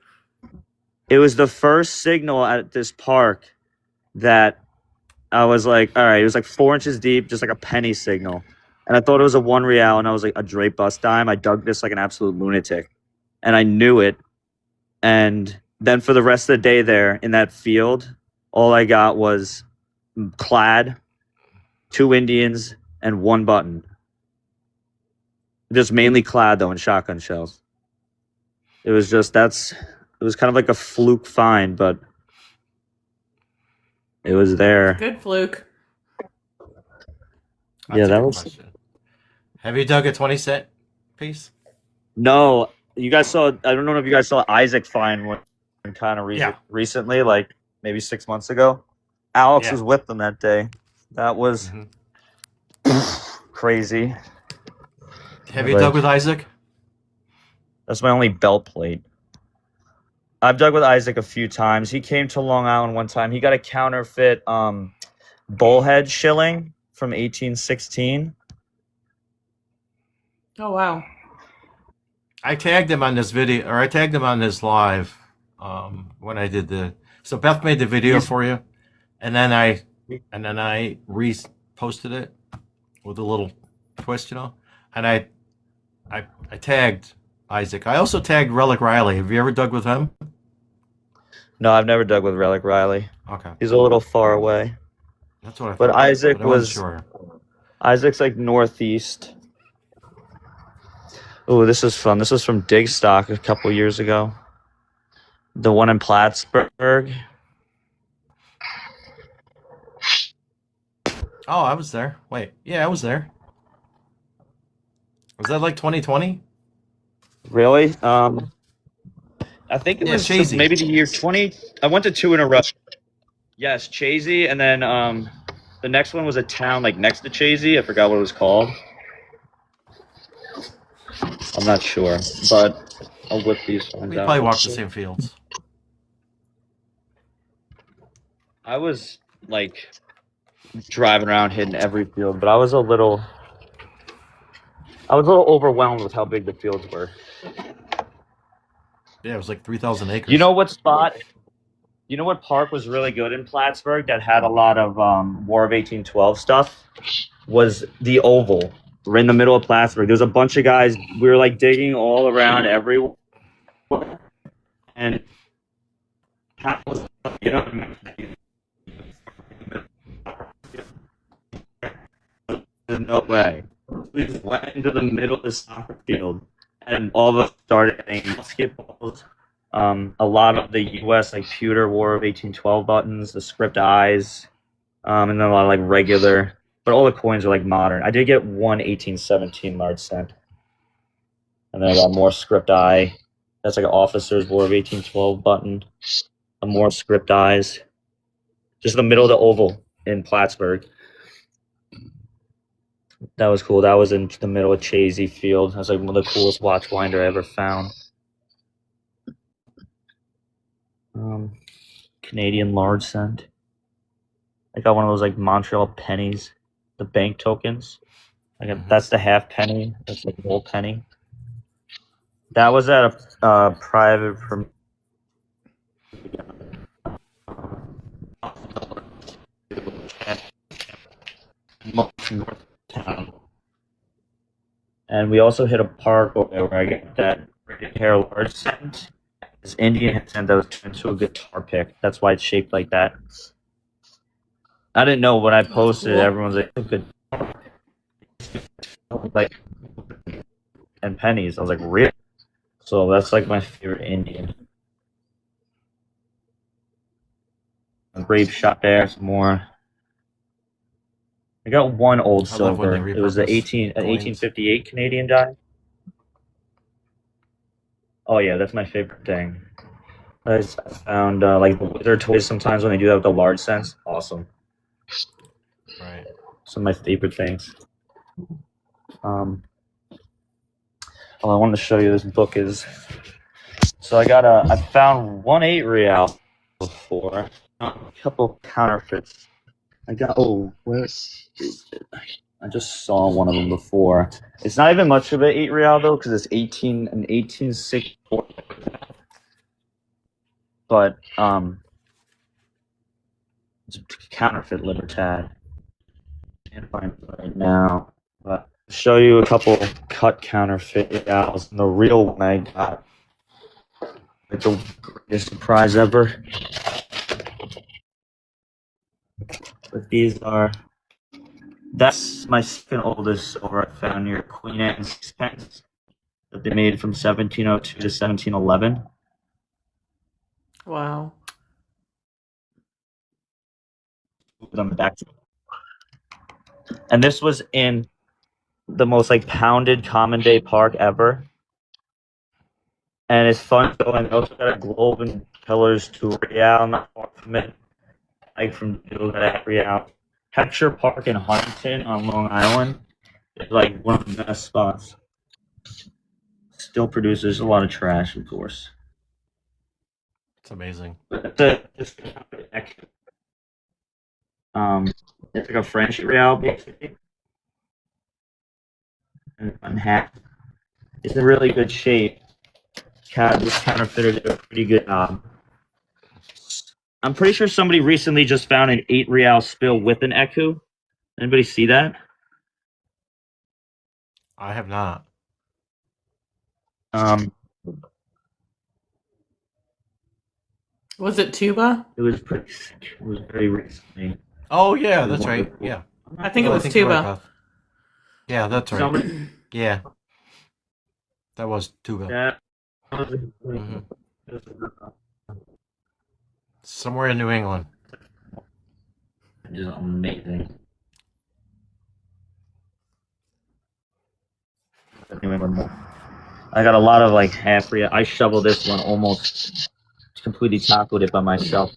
It was the first signal at this park that I was like, all right, it was like 4 inches deep, just like a penny signal. And I thought it was a 1 real, and I was like, a Drake Bus dime. I dug this like an absolute lunatic. And I knew it. And then for the rest of the day there in that field, all I got was clad, 2 Indians, and 1 button. Just mainly clad, though, in shotgun shells. It was just, it was kind of like a fluke find, but it was there. Good fluke. Yeah, That's a that good was- question. Have you dug a 20-cent piece? No, you guys saw, I don't know if you guys saw Isaac find one kind of Yeah. recently, like maybe 6 months ago. Alex Yeah. was with them that day. That was Mhm. crazy. Have you Like- dug with Isaac? That's my only belt plate. I've dug with Isaac a few times. He came to Long Island one time. He got a counterfeit bullhead shilling from 1816. Oh wow. I tagged him on this video, or I tagged him on this live when I did the. So Beth made the video for you, and then I reposted it with a little twist, and I tagged Isaac. I also tagged Relic Riley. Have you ever dug with him? No, I've never dug with Relic Riley. Okay, He's a little far away. that's what I. But thought, Isaac I wasn't was- sure. Isaac's like northeast. Oh, this is fun. This was from Digstock a couple years ago. The one in Plattsburgh. Oh, I was there. Wait, yeah, I was there. Was that like 2020? Really? I think it Yeah, was Chazy. maybe the year 20. I went to 2 in a row. Yes, Chazy, and then the next one was a town like next to Chazy. I forgot what it was called. I'm not sure, but I'll whip these ones We out. probably walked the same fields. I was like driving around hitting every field, but I was a little overwhelmed with how big the fields were. Yeah, it was like 3,000 acres. You know what spot? You know what park was really good in Plattsburgh that had a lot of War of 1812 stuff? Was the Oval. We're in the middle of Plattsburgh. There's a bunch of guys. We were like digging all around everywhere, and you know, there's no way. We just went into the middle of the soccer field, and all of us started getting basketballs. A lot of the U.S. like pewter War of 1812 buttons, the script eyes, and then a lot of like regular. But all the coins are like modern. I did get one 1817 large cent, and then I got more script eye. That's like an officer's War of 1812 button. A more script eyes. Just in the middle of the Oval in Plattsburgh. That was cool. That was in the middle of Chazy Field. That was like one of the coolest watch winder I ever found. Canadian large cent. I got one of those like Montreal pennies, the bank tokens. That's the half penny. That's the whole penny. That was at a private from North Town. And we also hit a park over there where I got that hair large cent. This Indian cent that was turned into a guitar pick. That's why it's shaped like that. I didn't know when I posted it, everyone's like, "Oh, good." Like, and pennies. I was like, really? So that's like my favorite Indian. A brave shot there, some more. I got one old I love when silver. they It was the repurpose an coins. 1858 Canadian die. Oh yeah, that's my favorite thing. I found like the Wizard toys sometimes when they do that with the large cents. Awesome. Right. Some of my favorite things. I wanted to show you this book is. So I found 1 8 real before. A couple counterfeits. Where is it? I just saw one of them before. It's not even much of an 8 real though, because it's 1864. But it's a counterfeit Libertad. Can't find it right now. But I'll show you a couple cut counterfeit reals. And the real one I got. Like the greatest surprise ever. But that's my second oldest silver I found near Queen Anne sixpence that they made from 1702 to 1711. Wow. On the back. And this was in the most like pounded common day park ever. And it's fun. So I also got a Globe and Pillars to Real, not far from it. Like from Real. Heckscher Park in Huntington on Long Island is like one of the best spots. Still produces a lot of trash, of course. It's amazing. But it's like a French real basically. And unhacked. It's in really good shape. This counterfeiter did a pretty good job. I'm pretty sure somebody recently just found an 8 real spill with an Eku. Anybody see that? I have not. Was it tuba? It was pretty sick. It was very recently. Oh yeah, that's right. Yeah. I think it was you're right, tuba. Beth. Yeah, that's right. Somebody, Yeah. That was Tuba. Yeah. Mhm. Somewhere in New England. Just amazing. New England. I got a lot of like half real. I shoveled this one almost completely tackled it by myself.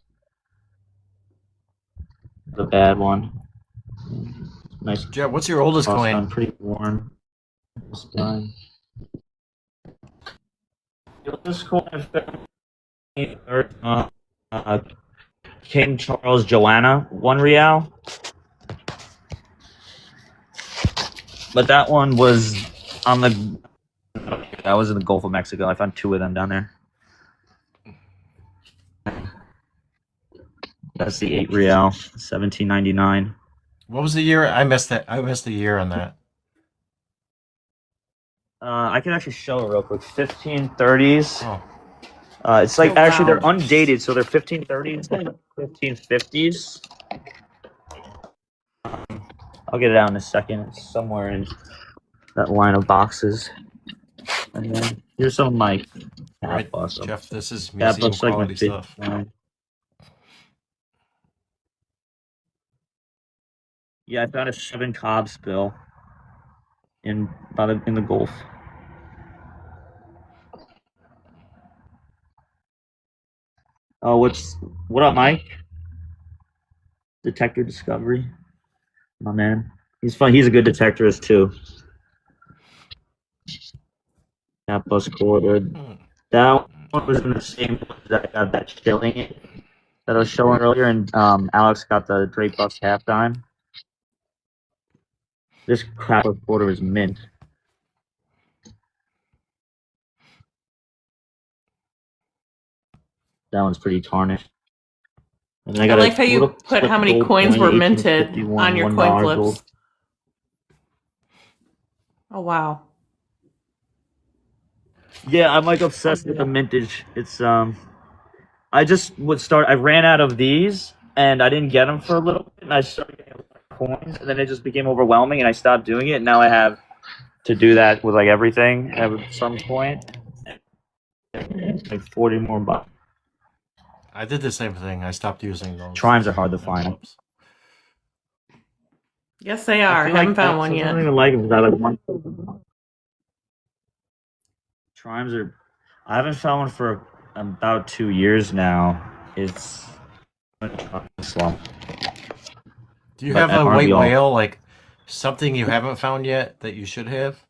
The bad one. Nice. Jeff, what's your oldest Cross coin? gun, pretty worn. It's done. The oldest coin I've found, King Charles Joanna, 1 real. But that one was on the. That was in the Gulf of Mexico. I found 2 of them down there. That's the 8 real, 1799. What was the year? I missed that. I missed the year on that. I can actually show it real quick. 1530s. Oh, It's like Oh, actually wow. they're undated, so they're 1530s and 1550s. I'll get it out in a second. It's somewhere in that line of boxes. And then here's some of my all right, awesome. Jeff. This is That museum looks like my quality stuff. 59. Yeah, I found a 7 Cobb's bill in the Gulf. Oh, what up, Mike? Detector Discovery, my man. He's fun. He's a good detectorist too. That bus quarter. Hmm. That one was in the same one that I got that shilling that I was showing earlier, and Alex got the Drake Bucks half dime. This crap quarter is mint. That one's pretty tarnished. And then I got like a how you little put how many gold coins coin, were minted 1851, on your $1 coin flips. gold. Oh wow. Yeah, I'm like obsessed with the mintage. It's I just would start. I ran out of these, and I didn't get them for a little bit, and I started getting a lot of coins, and then it just became overwhelming, and I stopped doing it. And now I have to do that with like everything at some point. Like 40 more bucks. I did the same thing. I stopped using those. Chimes are hard to find. envelopes. Yes, they are. I haven't found one I yet. don't even like them. I like one. Chimes are. I haven't found one for about 2 years now. It's slump. Do you But have a white RBL. whale, like something you haven't found yet that you should have?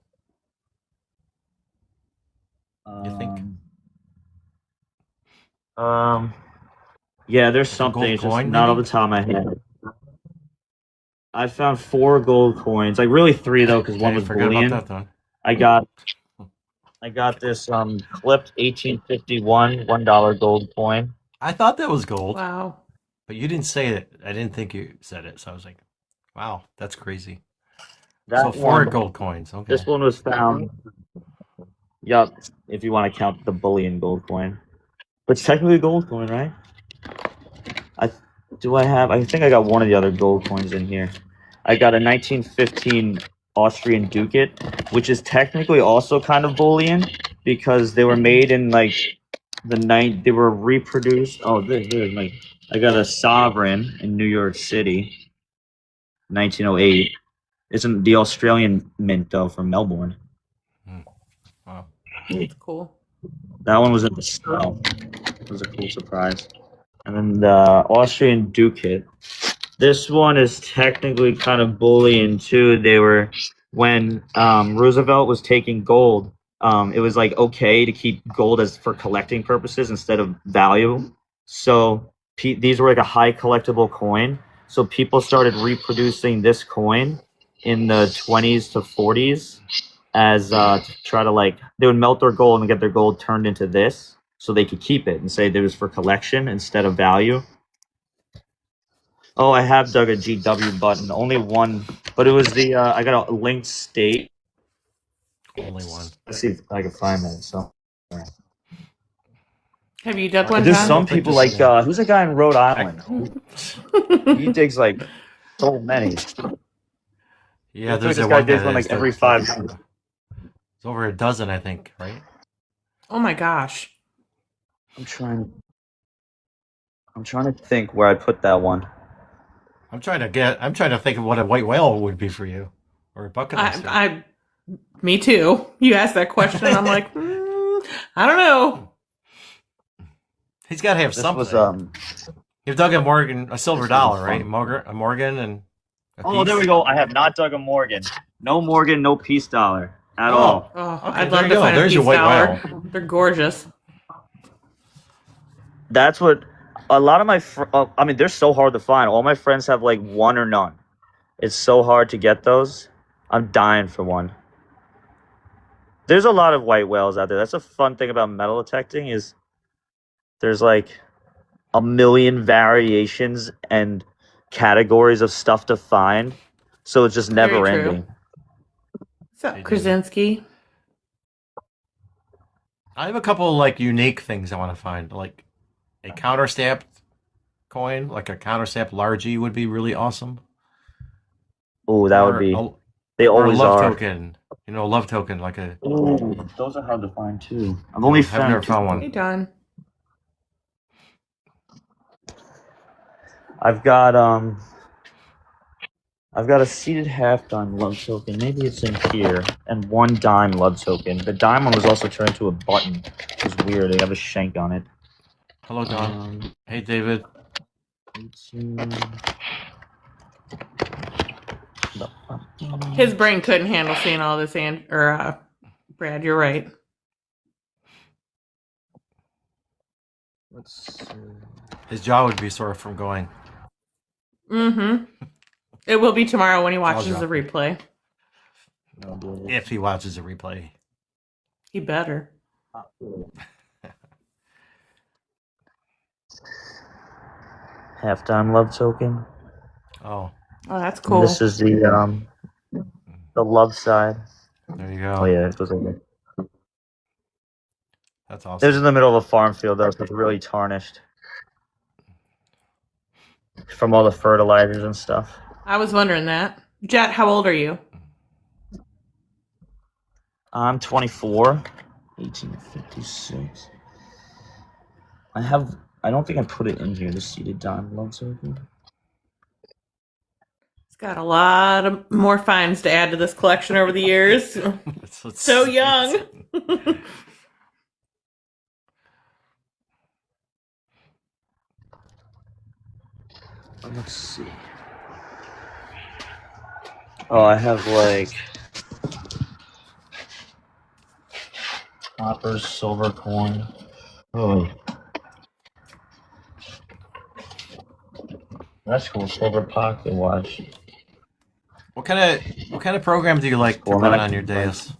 You think? Yeah, there's Like a something. gold It's just coin, not maybe? off the top of my head. I found 4 gold coins, like really 3 though, because one Okay, was forget bullion. about that then. I got this clipped 1851 $1 gold coin. I thought that was gold, Wow. but you didn't say it. I didn't think you said it, so I was like, "Wow, that's crazy." That So 4 one, gold coins. Okay. this one was found. Yup, if you want to count the bullion gold coin, but it's technically a gold coin, right? I think I got one of the other gold coins in here. I got a 1915 Austrian ducat, which is technically also kind of bullion because they were made in like they were reproduced. Oh, there's my. I got a sovereign in New York City, 1908. Isn't the Australian mint though from Melbourne? Wow. That's cool. That one was in the snow. It was a cool surprise. And then the Austrian ducat. This one is technically kind of bullion too. They were when Roosevelt was taking gold. It was like okay to keep gold as for collecting purposes instead of value. So these were like a high collectible coin. So people started reproducing this coin in the 20s to 40s as to try to like they would melt their gold and get their gold turned into this so they could keep it and say that it was for collection instead of value. Oh, I have dug a GW button. Only one, but it was the I got a linked state. Only one. Let's see if I can find that. So Have you dug one, there's John? some people like who's a guy in Rhode Island? He digs like so many. Yeah, Looks like there's this a guy one digs that one is like every the- 5 minutes. It's over a dozen, I think, right? Oh my gosh. I'm trying to think where I put that one. I'm trying to think of what a white whale would be for you, or a bucket list. Me too. You asked that question, I'm like, I don't know. He's got to have This something. was You've dug a silver This dollar, was right? fun. A Morgan and a Oh, there piece. we go. I have not dug a Morgan. No Morgan, no peace dollar at Oh. all. Oh, Okay, I'd there love you to go. find There's a your peace white dollar. whale. They're gorgeous. That's what a lot of my I mean, they're so hard to find. All my friends have like one or none. It's so hard to get those. I'm dying for one. There's a lot of white whales out there. That's a fun thing about metal detecting is there's like a million variations and categories of stuff to find. So it's just never Very true. ending. What's up, Hey, David. Krasinski? I have a couple of like unique things I want to find, like a counterstamped coin, like a counterstamped largie would be really awesome. Oh, that would Or be. a, They or a always love are. token. You know, a love token, like a. Ooh, those are hard to find too. I've only I've never found Hey, one. Don. I've got a seated half dime love token. Maybe it's in here, and one dime love token. The dime one was also turned into a button. It was weird. They have a shank on it. Hello, Don. Hey, David. His brain couldn't handle seeing all this, Brad, you're right. Let's see. His jaw would be sore from going. Mm-hmm. It will be tomorrow when he watches the dropping. replay. If he watches a replay. He better. Half dime love token. Oh, Oh, that's cool. This is the love side. there you go. Oh yeah, it was like That's it was awesome. in the middle of a farm field though, so it's really tarnished from all the fertilizers and stuff. I was wondering that. Jet, how old are you? I'm 24. 1856. I don't think I put it in here, the seated dime love token. He's got a lot of more finds to add to this collection over the years. Let's So see. young. Let's see. Oh, I have like copper, silver coin. Oh, that's cool. Silver pocket watch. What kind of program do you like to Well, run then I on your can, like- dais?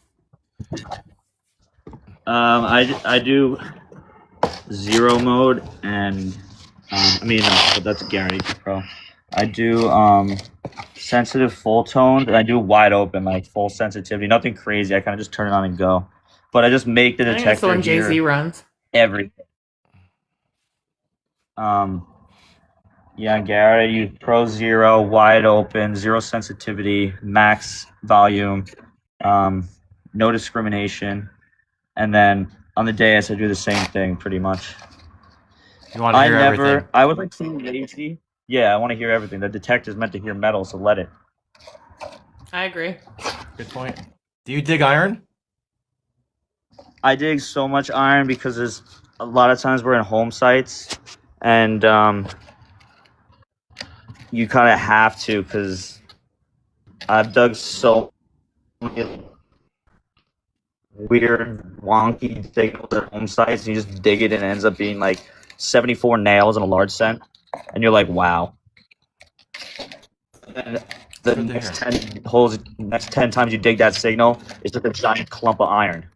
I do zero mode and but that's guaranteed pro. I do sensitive full toned and I do wide open like full sensitivity. Nothing crazy. I kind of just turn it on and go. But I just make the I think that's the detector one Jay-Z hear runs. everything. Yeah, Garrett, I use Pro Zero, wide open, zero sensitivity, max volume, no discrimination, and then on the dais I do the same thing pretty much. You want to hear everything. I was like too lazy. Yeah, I want to hear everything. The detector's meant to hear metal, so let it. I agree. Good point. Do you dig iron? I dig so much iron because there's a lot of times we're in home sites, and you kind of have to because I've dug so many weird, wonky signals at home sites, and you just dig it, and it ends up being like 74 nails in a large cent, and you're like, wow. And the Good to next 10 holes, next 10 times you dig that signal, it's just a giant clump of iron,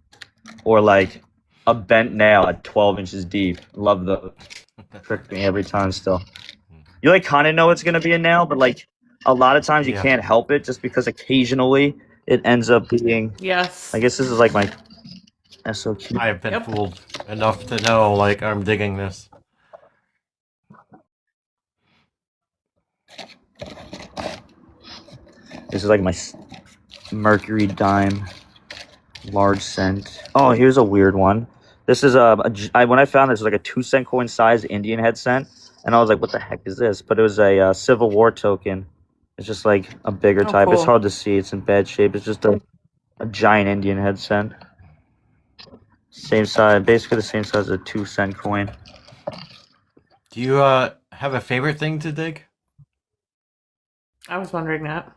or like a bent nail at 12 inches deep. Love those. Trick me every time. Still, you like kind of know it's gonna be a nail, but like a lot of times you Yeah. can't help it, just because occasionally it ends up being. Yes. I guess this is like my SOQ. I have been Yep. fooled enough to know, like, I'm digging this. This is like my mercury dime Large cent. Oh, here's a weird one. This is when I found this, it was like a 2 cent coin size Indian head cent, and I was like, "What the heck is this?" But it was a Civil War token. It's just like a bigger Oh, type. It's cool. hard to see. It's in bad shape. It's just a giant Indian head cent. Same size, basically the same size as a 2 cent coin. Do you have a favorite thing to dig? I was wondering that.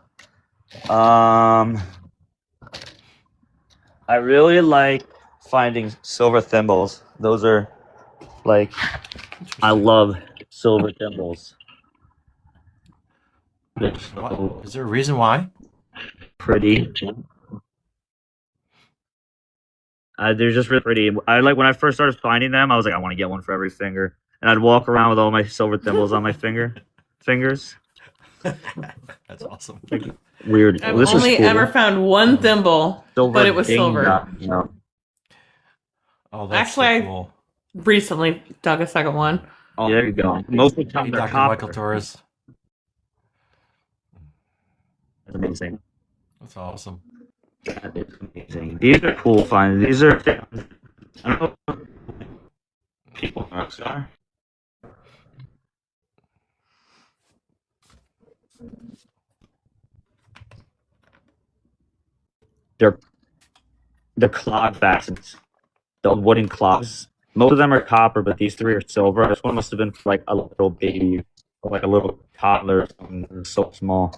I really like finding silver thimbles. Those are like I love silver thimbles. They're What? so Is there a reason why? pretty. They're just really pretty. I like when I first started finding them. I was like, I want to get one for every finger, and I'd walk around with all my silver thimbles on my fingers. That's awesome. Weird. I've Well, this only is cool. ever found one thimble, Silver but it was ding silver. dong, you know. Oh, that's Actually, so I- cool. Recently dug a second one. Oh, there you go. Most of the time Hey, they're Dr. copper. Michael Torres. That's amazing. That's awesome. That is amazing. These are cool finds. These are. I don't know what people are. They're clog facets. The wooden clogs. Most of them are copper, but these three are silver. This one must have been for like a little baby, or like a little toddler or something. They're so small.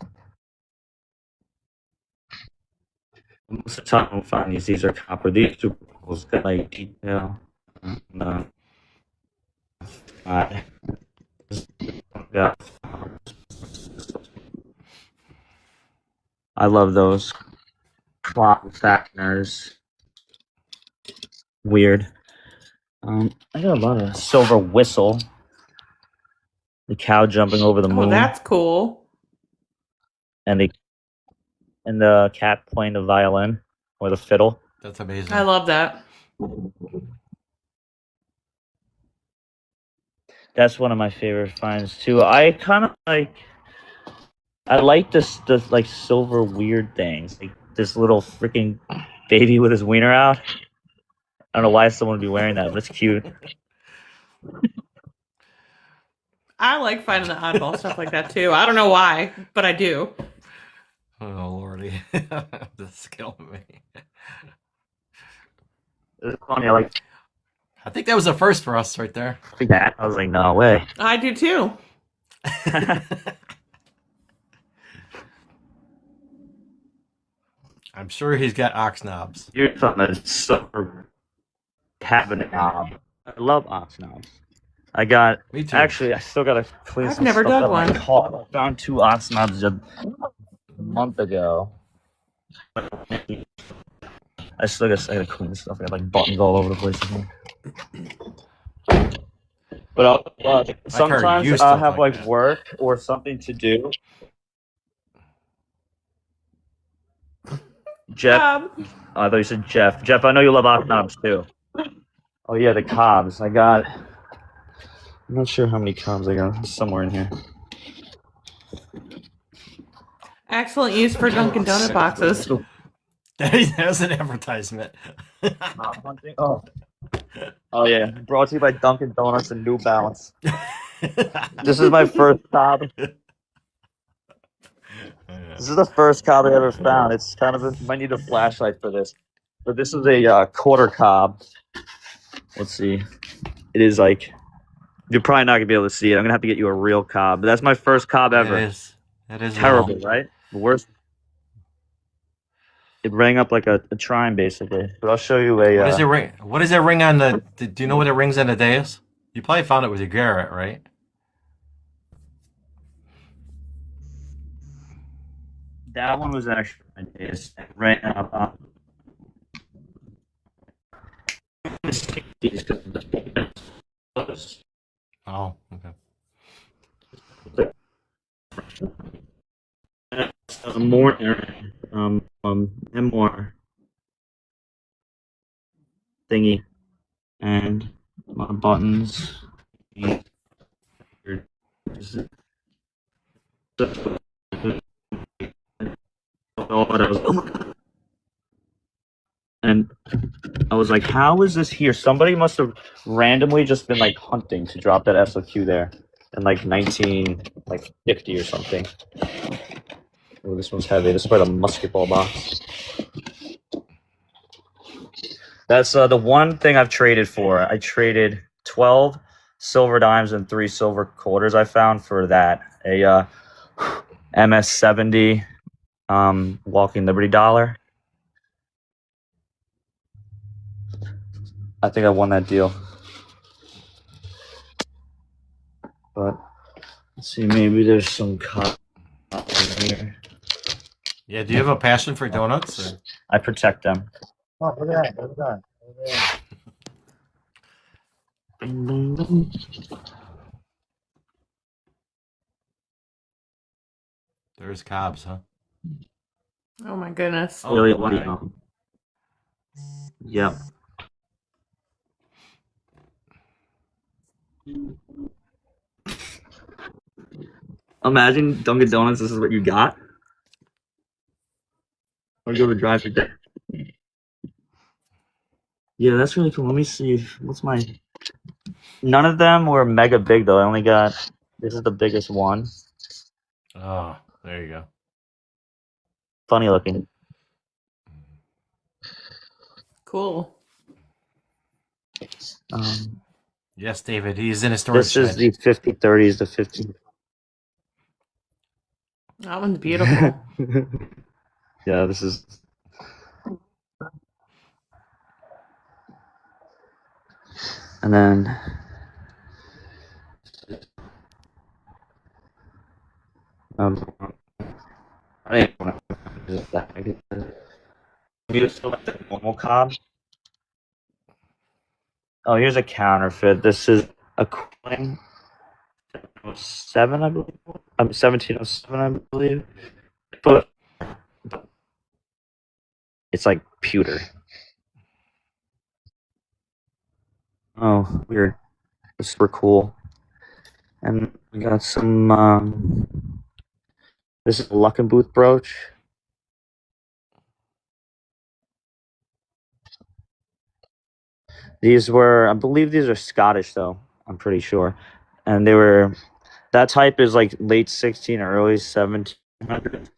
Most of the time, we'll find these are copper. These two got like detail. Uh, yeah. I love those clock fasteners. Weird. I got a lot of silver whistle. The cow jumping over the Oh, moon, that's cool. and the cat playing the violin or the fiddle. That's amazing. I love that. That's one of my favorite finds too. I kind of like. I like the like silver weird things, like this little freaking baby with his wiener out. I don't know why someone would be wearing that, but it's cute. I like finding the oddball stuff like that too. I don't know why, but I do. Oh lordy, that's killing me. It's funny. I like I think that was a first for us right there. that. I was like, no way. I do too. I'm sure he's got ox knobs. Here's something that's super cabinet knob. I love ox knobs. I got Me too. actually. I still gotta clean. I've some never stuff dug out of my one. car. I found 2 ox knobs a month ago. I gotta clean stuff. I got like buttons all over the place. But sometimes used I'll stuff have like like that. work or something to do. Jeff, I thought you said Jeff. Jeff, I know you love ox knobs too. Oh yeah, the cobs. I'm not sure how many cobs I got. It's somewhere in here. Excellent use for Dunkin' Donut boxes. That's an advertisement. Cob hunting? Oh yeah. Brought to you by Dunkin' Donuts and New Balance. This is my first cob. This is the first cob I ever found. It's kind of might need a flashlight for this. But this is a quarter cob. Let's see. It is like you're probably not gonna be able to see it. I'm gonna have to get you a real cob. But that's my first cob ever. That is Terrible, real. right? The worst. It rang up like a chime, basically. But I'll show you a. What does it ring? What does it ring on the? Do you know what it rings on the dais? You probably found it with your Garrett, right? That one was actually my days. It rang up. Oh, okay. More memoir thingy, and a lot of buttons. And I was like, how is this here? Somebody must have randomly just been like hunting to drop that SOQ there in like 1950 or something. Oh, this one's heavy. This is probably the musket ball box. That's the one thing I've traded for. I traded 12 silver dimes and 3 silver quarters I found for that. A MS-70 Walking Liberty dollar. I think I won that deal. But let's see, maybe there's some copies here. Yeah, do you have a passion for donuts? Or? I protect them. Oh, look at that. Look at that. There's Cobbs, huh? Oh my goodness. Oh, Really, right. Yep. Imagine Dunkin' Donuts, this is what you got. Or go to drive through there. Yeah, that's really cool. Let me see. What's my... None of them were mega big, though. I only got... This is the biggest one. Oh, there you go. Funny looking. Cool. Yes, David, he's in a storage This is the 5030s, the 50... That one's beautiful. Yeah, this is... And then... I didn't want to do that. We just select the normal cob. Oh, here's a counterfeit. This is a coin. 7, I believe. 1707, I believe. But it's like pewter. Oh, weird. It's super cool. And we got some. This is a Luckenbooth brooch. These were, I believe these are Scottish, though. I'm pretty sure. And they were, that type is like late 16 or early 1700s.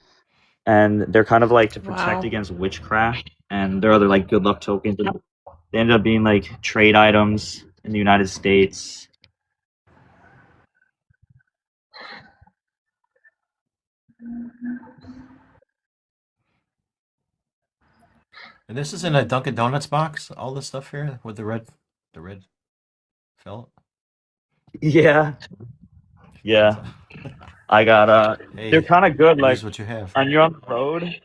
And they're kind of like to protect Wow. against witchcraft. And there are other like good luck tokens. They ended up being like trade items in the United States. And this is in a Dunkin' Donuts box. All this stuff here with the red felt. Yeah. Yeah. I got Hey, they're kind of good. Like here's what you have. when you're on the road,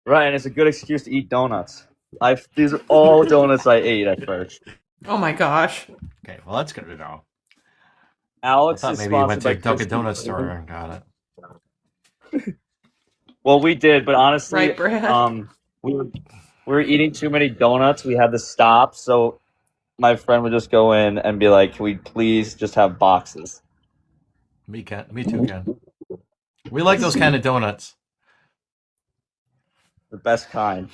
right? And it's a good excuse to eat donuts. These are all donuts I ate at first. Oh my gosh. Okay, well that's good to know. I Alex thought is maybe you went sponsored to a by Dunkin' Krispy Donuts Kreme. store and got it. Well, we did, but honestly, Right, Brad? we were eating too many donuts. We had to stop, so my friend would just go in and be like, "Can we please just have boxes?" Me too, Ken. We like those kind of donuts. The best kind.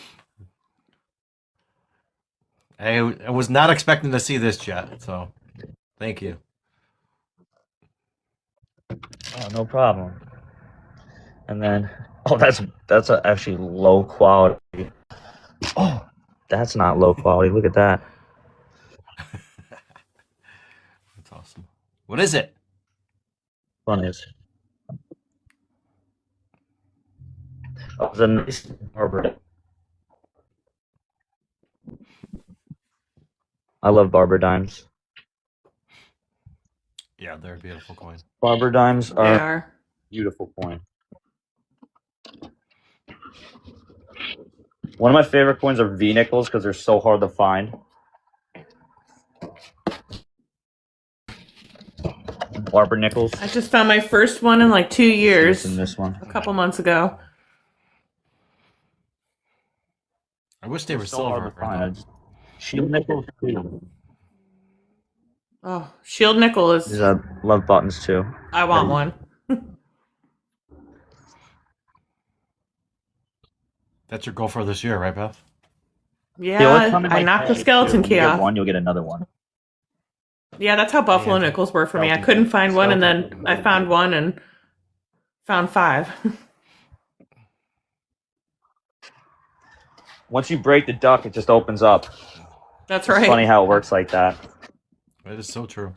I was not expecting to see this yet, so thank you. Oh, no problem. And then, oh, that's actually low quality. Oh, that's not low quality. Look at that. That's awesome. What is it? Fun is. Oh, it's a nice Barber. I love Barber dimes. Yeah, they're a beautiful coin. Barber dimes They are are. beautiful coin. One of my favorite coins are V nickels because they're so hard to find. Barber nickels. I just found my first one in like 2 years. In this one. A couple months ago. I wish they were So hard silver. to find. Shield nickels too. Oh, Shield Nickel is. These are love buttons too. I want one. That's your goal for this year, right, Beth? They always Yeah, come in I like knocked the packages, skeleton too. When key you get off. one, you'll get another one. Yeah, that's how Buffalo Yeah, Nickels were for me. I skeleton couldn't key. find one, and Skeleton then key. I found one and found 5. Once you break the duck, it just opens up. That's It's right. funny how it works like that. That is so true.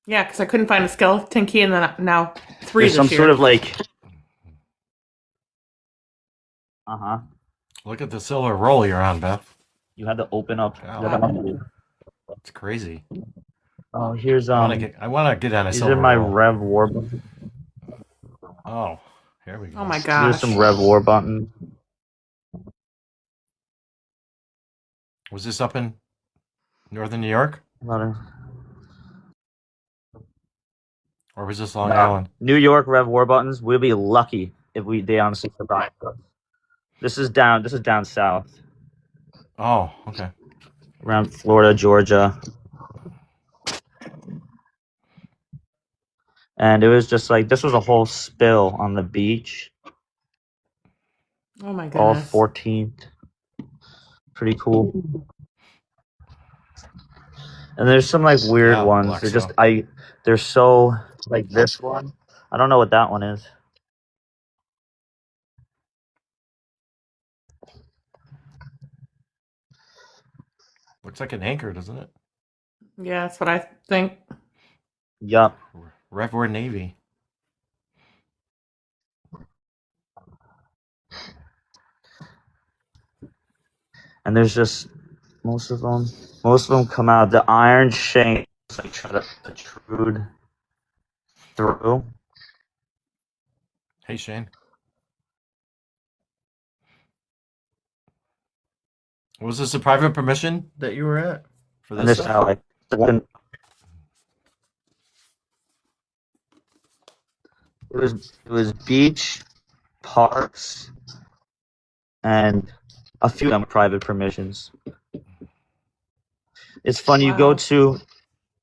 Yeah, because I couldn't find a skeleton key, and then now 3 There's this some year. sort of like. Look at the silver roll you're on, Beth. You had to open up. Wow. It's crazy. Oh, here's I want to get on a These silver are my roll. Rev War buttons. Oh, here we go. Oh my Here's gosh. some Rev War buttons. Was this up in northern New York, or was this Long No. Island? New York Rev War buttons. We'll be lucky if they honestly survive. This is down south, Oh, okay. around Florida, Georgia, and it was just like this was a whole spill on the beach. Oh my All goodness. 14th. Pretty cool. And there's some like weird Yeah, ones. Black They're just Snow. they're so like this one. I don't know what that one is. Looks like an anchor, doesn't it? Yeah, that's what I think. Yup. Rev War Navy. And there's just most of them come out. The iron shanks like try to protrude through. Hey, Shane. Was this a private permission that you were at for And this this stuff? how like it was beach, parks, and a few of them private permissions. It's fun. You go Wow. to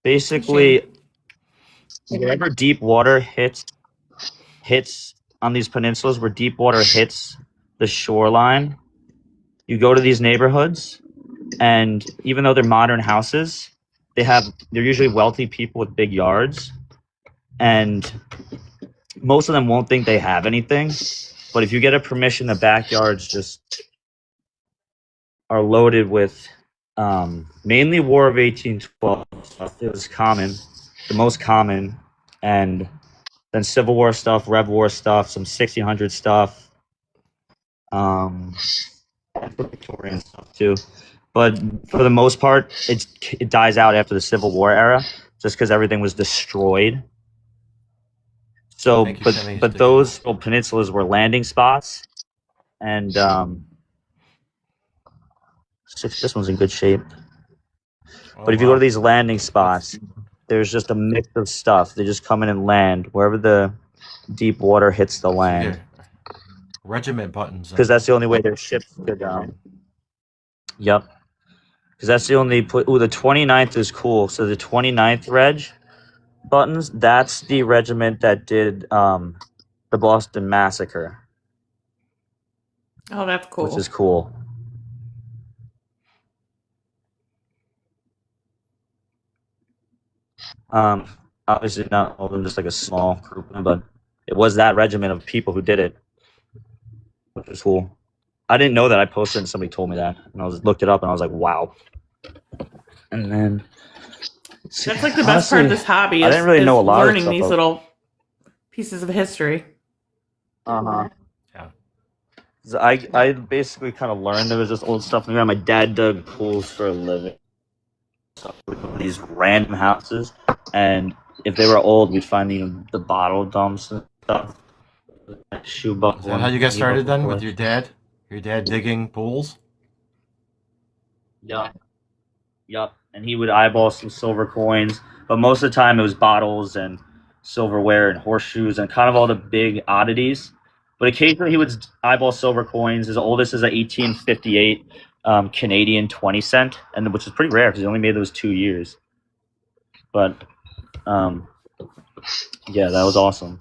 basically wherever deep water hits on these peninsulas where deep water hits the shoreline. You go to these neighborhoods, and even though they're modern houses, they're usually wealthy people with big yards, and most of them won't think they have anything. But if you get a permission, the backyards just are loaded with mainly War of 1812 stuff. It was common, the most common, and then Civil War stuff, Rev War stuff, some 1600 stuff, Victorian stuff too. But for the most part, it dies out after the Civil War era, just because everything was destroyed. So, Thank you, Shane. but those little peninsulas were landing spots, and this one's in good shape. Oh, But if you go wow. to these landing spots, there's just a mix of stuff. They just come in and land wherever the deep water hits the land, Yeah. Regiment buttons. because that's the only way their ships could. Yep. Because that's the only. The 29th is cool. So the 29th reg buttons. That's the regiment that did the Boston Massacre, Oh, that's cool. which is cool. Obviously not all of them, just like a small group, but it was that regiment of people who did it, which was cool. I didn't know that. I posted it and somebody told me that, and I looked it up and I was like, wow. And then That's like the best part of this hobby. I didn't really know a lot of learning stuff these about- little pieces of history. Uh-huh. Yeah. So I basically kind of learned there was just old stuff in the ground. My dad dug pools for a living. So we'd go to these random houses, and if they were old, we'd find the bottle dumps and stuff. Shoe buckles. Is that how you got started then with your dad? Your dad digging pools? Yup. Yup. And he would eyeball some silver coins, but most of the time it was bottles and silverware and horseshoes and kind of all the big oddities. But occasionally he would eyeball silver coins. His oldest is a 1858 Canadian 20 cent, and which is pretty rare because he only made those 2 years. But yeah, that was awesome.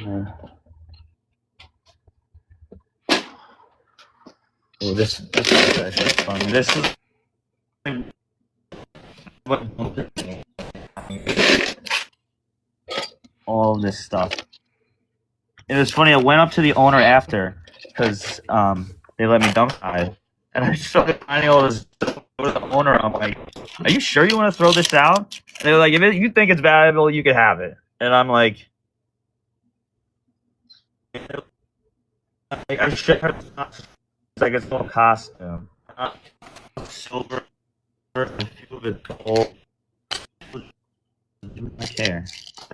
Oh, this is actually fun. This is all this stuff. It was funny. I went up to the owner after because they let me dump side, and I started finding all this stuff with the owner. I'm like, "Are you sure you want to throw this out?" And they were like, "If you think it's valuable, you can have it." And I'm like, "I should have it's like it's all costume, silver, a few of it gold. I care.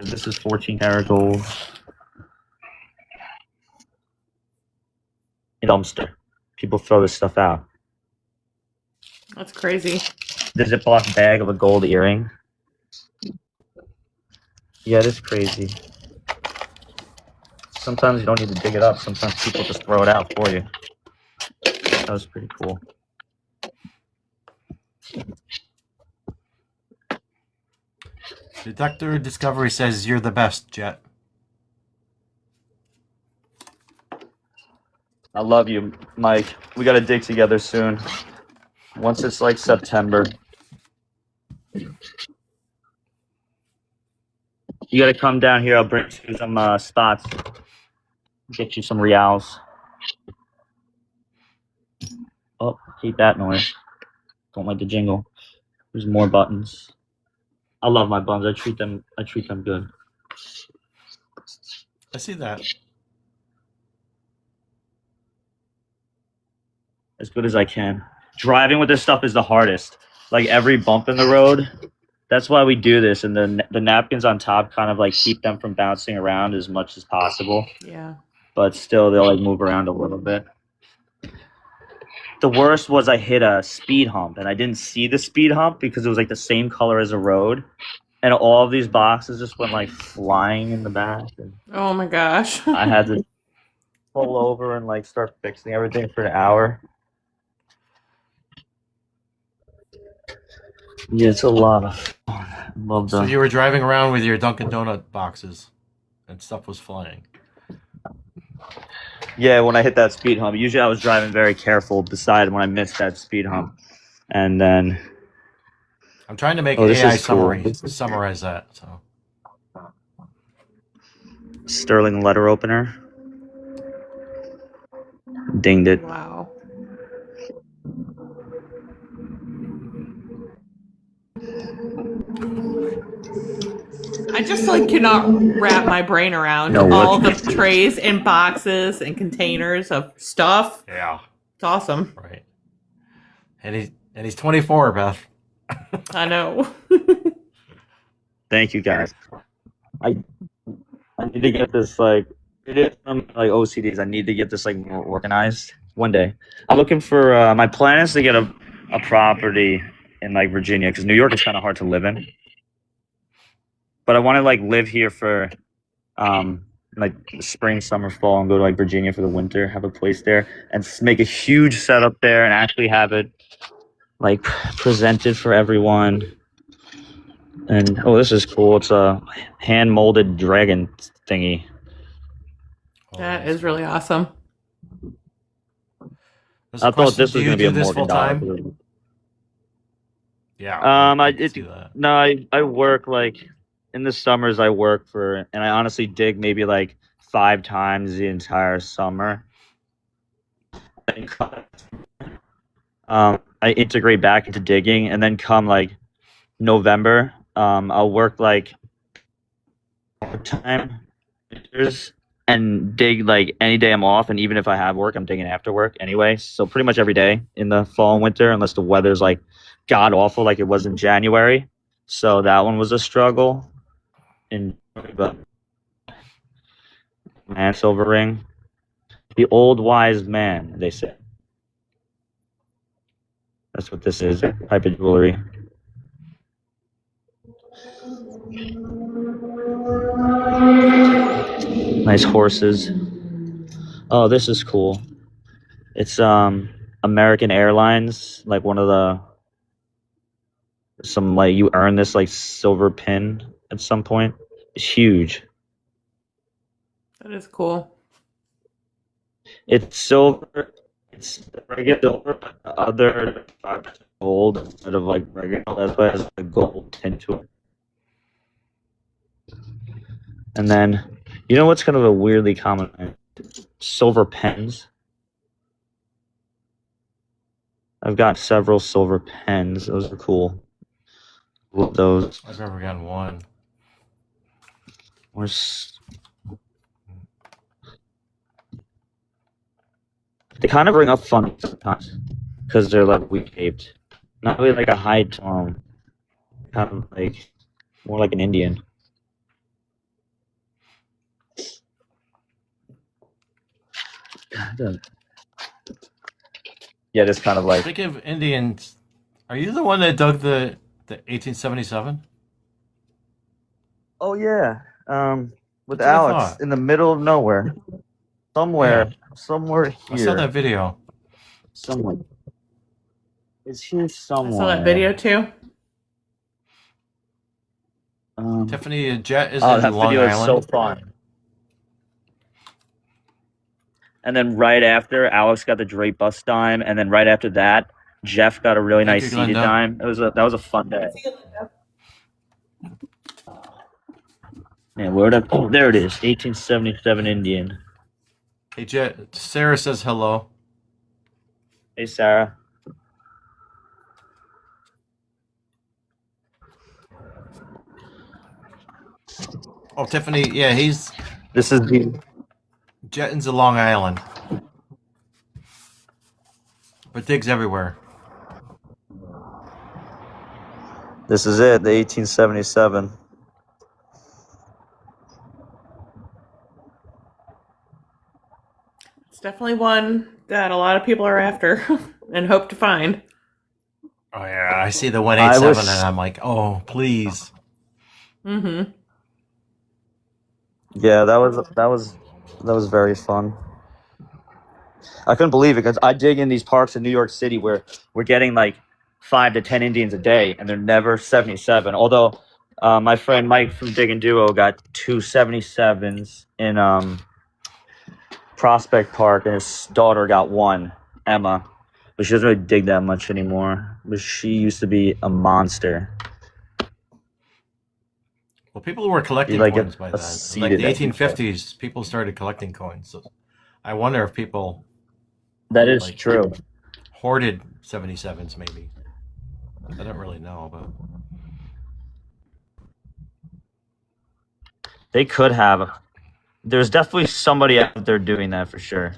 This is 14 karat gold." Dumpster. People throw this stuff out. That's crazy. The Ziploc bag of a gold earring. Yeah, it is crazy. Sometimes you don't need to dig it up. Sometimes people just throw it out for you. That was pretty cool. Detector Discovery says you're the best, Jet. I love you, Mike. We gotta dig together soon. Once it's like September. You gotta come down here. I'll bring you some spots. Get you some reals. Oh, hate that noise. Don't like the jingle. There's more buttons. I love my buns. I treat them good. I see that. As good as I can. Driving with this stuff is the hardest. Like every bump in the road. That's why we do this, and the napkins on top kind of like keep them from bouncing around as much as possible. Yeah. But still, they'll like move around a little bit. The worst was I hit a speed hump, and I didn't see the speed hump because it was like the same color as the road, and all of these boxes just went like flying in the back. And Oh my gosh. I had to pull over and like start fixing everything for an hour. Yeah, it's a lot of fun. I love So them. you were driving around with your Dunkin' Donut boxes, and stuff was flying. Yeah, when I hit that speed hump, usually I was driving very careful beside when I missed that speed hump. And then I'm trying to make Oh, this AI is cool. summarize that. So Sterling letter opener. Dinged it. Wow. I just like cannot wrap my brain around No, all the what- trays and boxes and containers of stuff. yeah, It's awesome. right. And he's 24, Beth. I know. Thank you guys. I need to get this like it is some like OCDs. I need to get this like more organized one day. I'm looking for my plan is to get a property in like Virginia because New York is kind of hard to live in. But I want to like live here for like spring, summer, fall, and go to like Virginia for the winter. Have a place there and make a huge setup there and actually have it like presented for everyone. And oh, this is cool. It's a hand molded dragon thingy. That is really awesome. There's a I thought question, this do was you going to be a do this Morgan full Dollar. time? Yeah. I can see it, that. no, I work like in the summers. I work for, and I honestly dig maybe like 5 times the entire summer. I integrate back into digging, and then come like November, I'll work like part-time winters and dig like any day I'm off, and even if I have work, I'm digging after work anyway. So pretty much every day in the fall and winter, unless the weather's like god awful like it was in January. So that one was a struggle. But man, silver ring, the old wise man, they say. That's what this is, type of jewelry. Nice horses. Oh, this is cool. It's American Airlines, like one of the some like you earn this like silver pin at some point. It's huge. That is cool. It's silver. It's the regular silver, but the other 5% gold instead of like regular. That's why it has a gold tint to it. And then, you know what's kind of a weirdly common? Silver pens. I've got several silver pens. Those are cool. Love those. I've never gotten one. They kind of bring up fun sometimes because they're like weak shaped. Not really like a high tone. Kind of like more like an Indian. Yeah, just kind of like. Speaking of Indians, are you the one that dug the 1877? Oh yeah, with That's what I Alex thought. in the middle of nowhere, somewhere here. I saw that video. Somewhere. It's here I somewhere. saw that video too. Tiffany Jet is Oh, in that Long video is Island. so fun. And then right after, Alex got the Drake bus dime, and then right after that, Jeff got a really Thank nice you, seated Glenda. dime. That was a fun day. Man, where'd oh, there it is, 1877 Indian. Hey Jet, Sarah says hello. Hey, Sarah. Oh, Tiffany, yeah, This is the. Jetton's in Long Island, but digs everywhere. This is it, the 1877. It's definitely one that a lot of people are after and hope to find. Oh yeah, I see the 187 was- and I'm like, oh please. Mm-hmm. Yeah, that was very fun. I couldn't believe it because I dig in these parks in New York City where we're getting like 5 to 10 Indians a day, and they're never 77. Although my friend Mike from Dig and Duo got 2 77s in Prospect Park, and his daughter got 1, Emma, but she doesn't really dig that much anymore. But she used to be a monster. Well, people were collecting Like coins a by then. Like seated the 1850s, people started collecting coins. So I wonder if people That is Like- true. hoarded 77s maybe. I don't really know, but They could have. There's definitely somebody out there doing that for sure.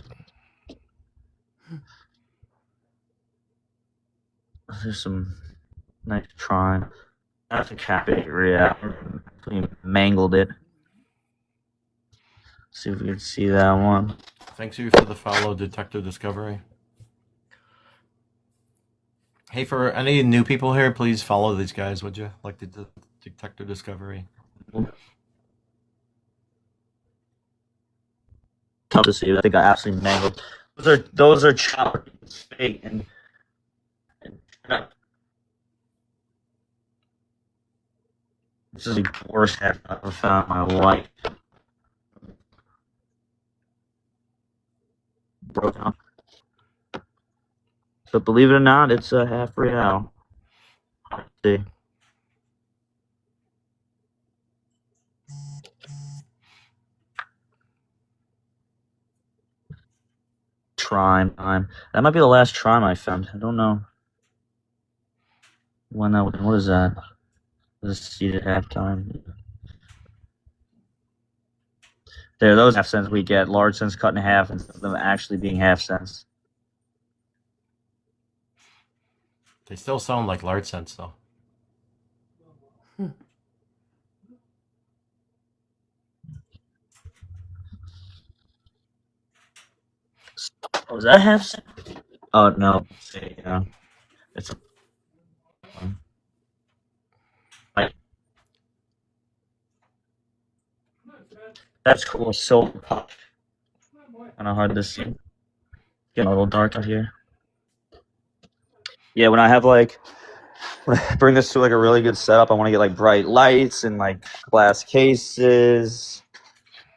There's some nice trying. That's a cap area. We mangled it. See if we can see that one. thanks you for the follow, Detective Discovery. Hey, for any new people here, please follow these guys, would you? Like the Detective Discovery. Tough to see. I think I absolutely mangled. Those are chopped fake and this is the worst hat I've ever found in my life. Broke down. But believe it or not, it's a half real. Let's see. Trime. That might be the last trime I found. I don't know when that. What is that? This is seated halftime. There, those half cents we get. Large cents cut in half instead of them actually being half cents. They still sound like large cents though. Oh, is that half cent? Oh no. See, yeah. It's that's cool. Silver pop. Kind of hard to see. Getting a little dark out here. Yeah, when I bring this to like a really good setup, I want to get like bright lights and like glass cases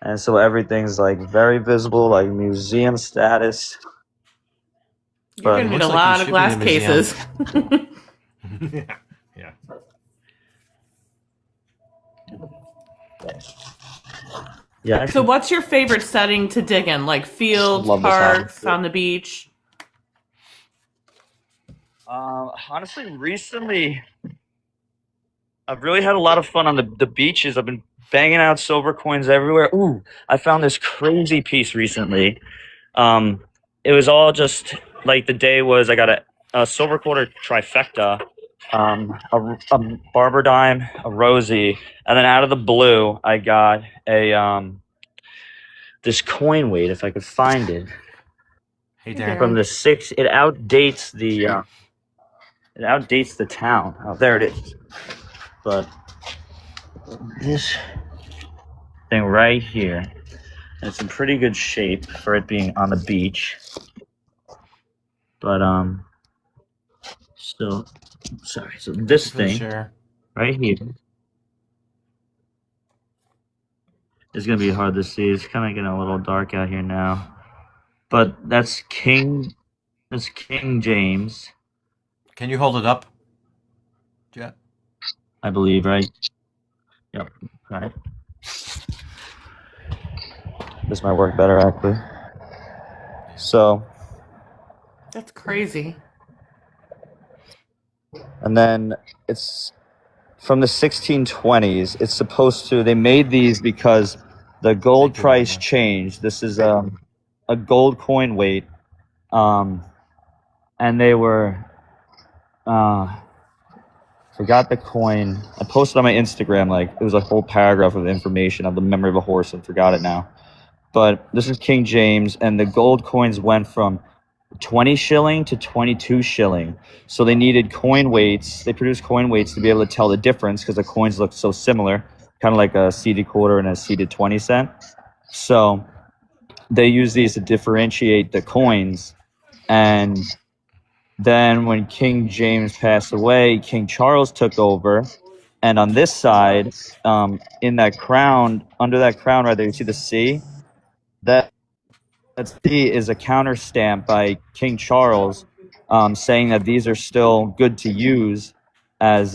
and so everything's like very visible, like museum status. You're But gonna need looks a like lot you of should glass be in a museum. cases. Yeah. Yeah, So, what's your favorite setting to dig in? Like fields, Love this house. parks, on the beach? honestly, recently I've really had a lot of fun on the beaches. I've been banging out silver coins everywhere. Ooh, I found this crazy piece recently. Um, it was all just like the day was. I got a silver quarter trifecta, a barber dime, a Rosie, and then out of the blue, I got a this coin weight if I could find it Hey, Hey, Darren. from the six. It outdates the town. Oh, there it is. But this thing right here, and it's in pretty good shape for it being on the beach. But still, sorry. So this For the thing share. right here is gonna be hard to see. It's kind of getting a little dark out here now. But that's King James, Can you hold it up? Yeah. I believe, right? Yep. Right. This might work better actually. So, That's crazy. and then it's from the 1620s. It's supposed to. They made these because the gold They do, price yeah. changed. This is a gold coin weight, and they were forgot the coin. I posted on my Instagram like it was a whole paragraph of information of the memory of a horse and forgot it now. But this is King James, and the gold coins went from 20 shilling to 22 shilling. So they needed coin weights. They produced coin weights to be able to tell the difference because the coins looked so similar, kind of like a seeded quarter and a seeded 20 cent. So they use these to differentiate the coins. And then when King James passed away, King Charles took over. And on this side, in that crown, under that crown right there, you see the C? That C is a counter stamp by King Charles saying that these are still good to use as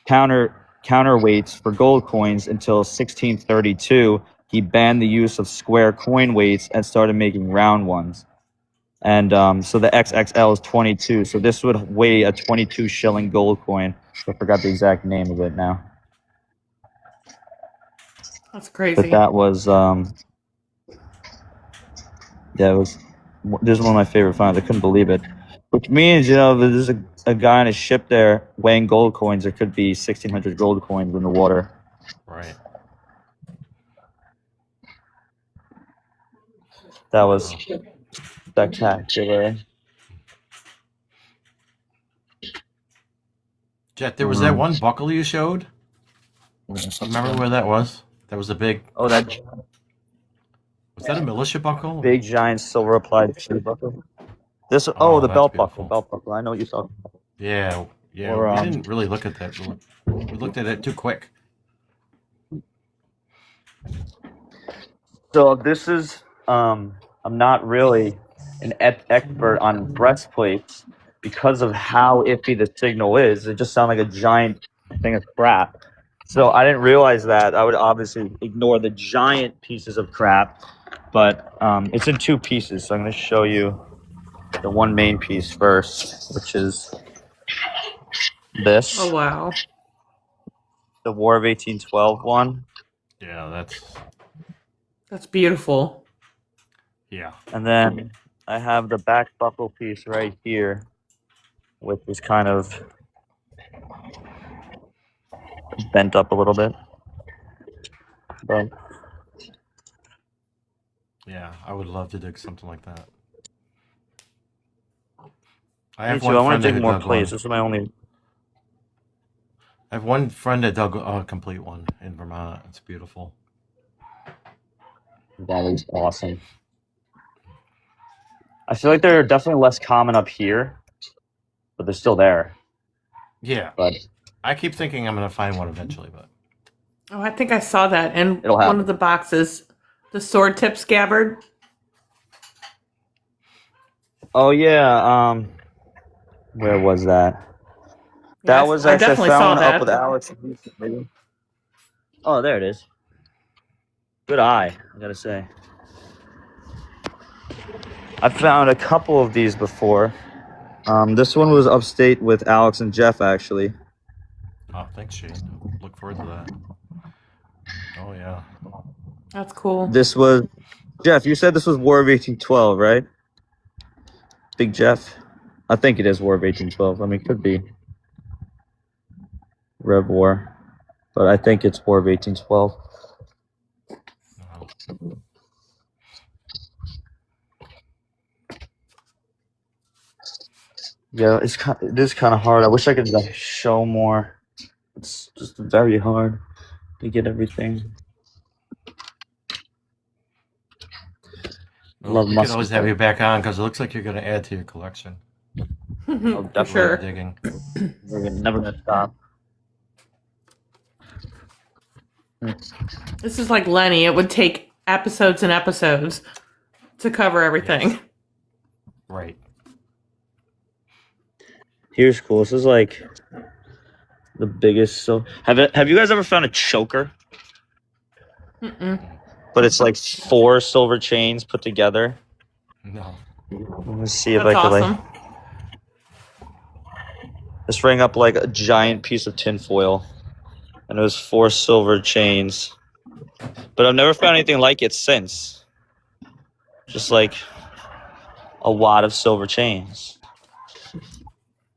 counterweights for gold coins until 1632. He banned the use of square coin weights and started making round ones. And so the XXL is 22. So this would weigh a 22 shilling gold coin. I forgot the exact name of it now. That's But crazy. that was yeah, it was. This is one of my favorite finds. I couldn't believe it. Which means, there's a guy on a ship there weighing gold coins. There could be 1,600 gold coins in the water. Right. That was spectacular. Jet, there was that one buckle you showed. Remember where that was? That was a big. Oh, that Was that a militia buckle? big giant silver applied shoe buckle. This the Oh, that's belt beautiful. buckle. Belt buckle. I know what you're talking about. Yeah. Yeah. Or, we didn't really look at that. We looked at it too quick. So this is I'm not really an expert on breastplates because of how iffy the signal is. It just sounds like a giant thing of crap. So I didn't realize that. I would obviously ignore the giant pieces of crap, but it's in two pieces. So I'm going to show you the one main piece first, which is this, Oh wow. the War of 1812 one. Yeah, That's beautiful. yeah. And then I have the back buckle piece right here, which is kind of bent up a little bit. But Yeah, I would love to dig something like that. I me have too. one I want friend to that dig more dug plates. one. This is my only. I have one friend that dug a complete one in Vermont. It's beautiful. That is awesome. I feel like they're definitely less common up here, but they're still there. Yeah, But I keep thinking I'm gonna find one eventually, but Oh, I think I saw that in It'll one happen. of the boxes. The sword tip scabbard. Oh yeah. Where was that? That Yes, was I actually I definitely found saw one up with that. Alex recently. Oh, there it is. Good eye, I gotta say. I found a couple of these before. This one was upstate with Alex and Jeff actually. Oh, thanks, Shane. Look forward to that. Oh yeah. That's cool. This was Jeff. You said this was War of 1812, right? Big Jeff. I think it is War of 1812. I mean, it could be Rev War, but I think it's War of 1812. Wow. Yeah, it is kind of hard. I wish I could like, show more. It's just very hard to get everything. Well, Love we could musket. always have you back on because it looks like you're going to add to your collection. Oh, For definitely sure. Digging. We're never gonna stop. This is like Lenny. It would take episodes and episodes to cover everything. Right. Here's cool. This is like the biggest. So have you guys ever found a choker? Mm-mm. But it's like 4 silver chains put together. No. Let me see if That's I could awesome. like just ring up like a giant piece of tinfoil, and it was 4 silver chains. But I've never found anything like it since. Just like a wad of silver chains,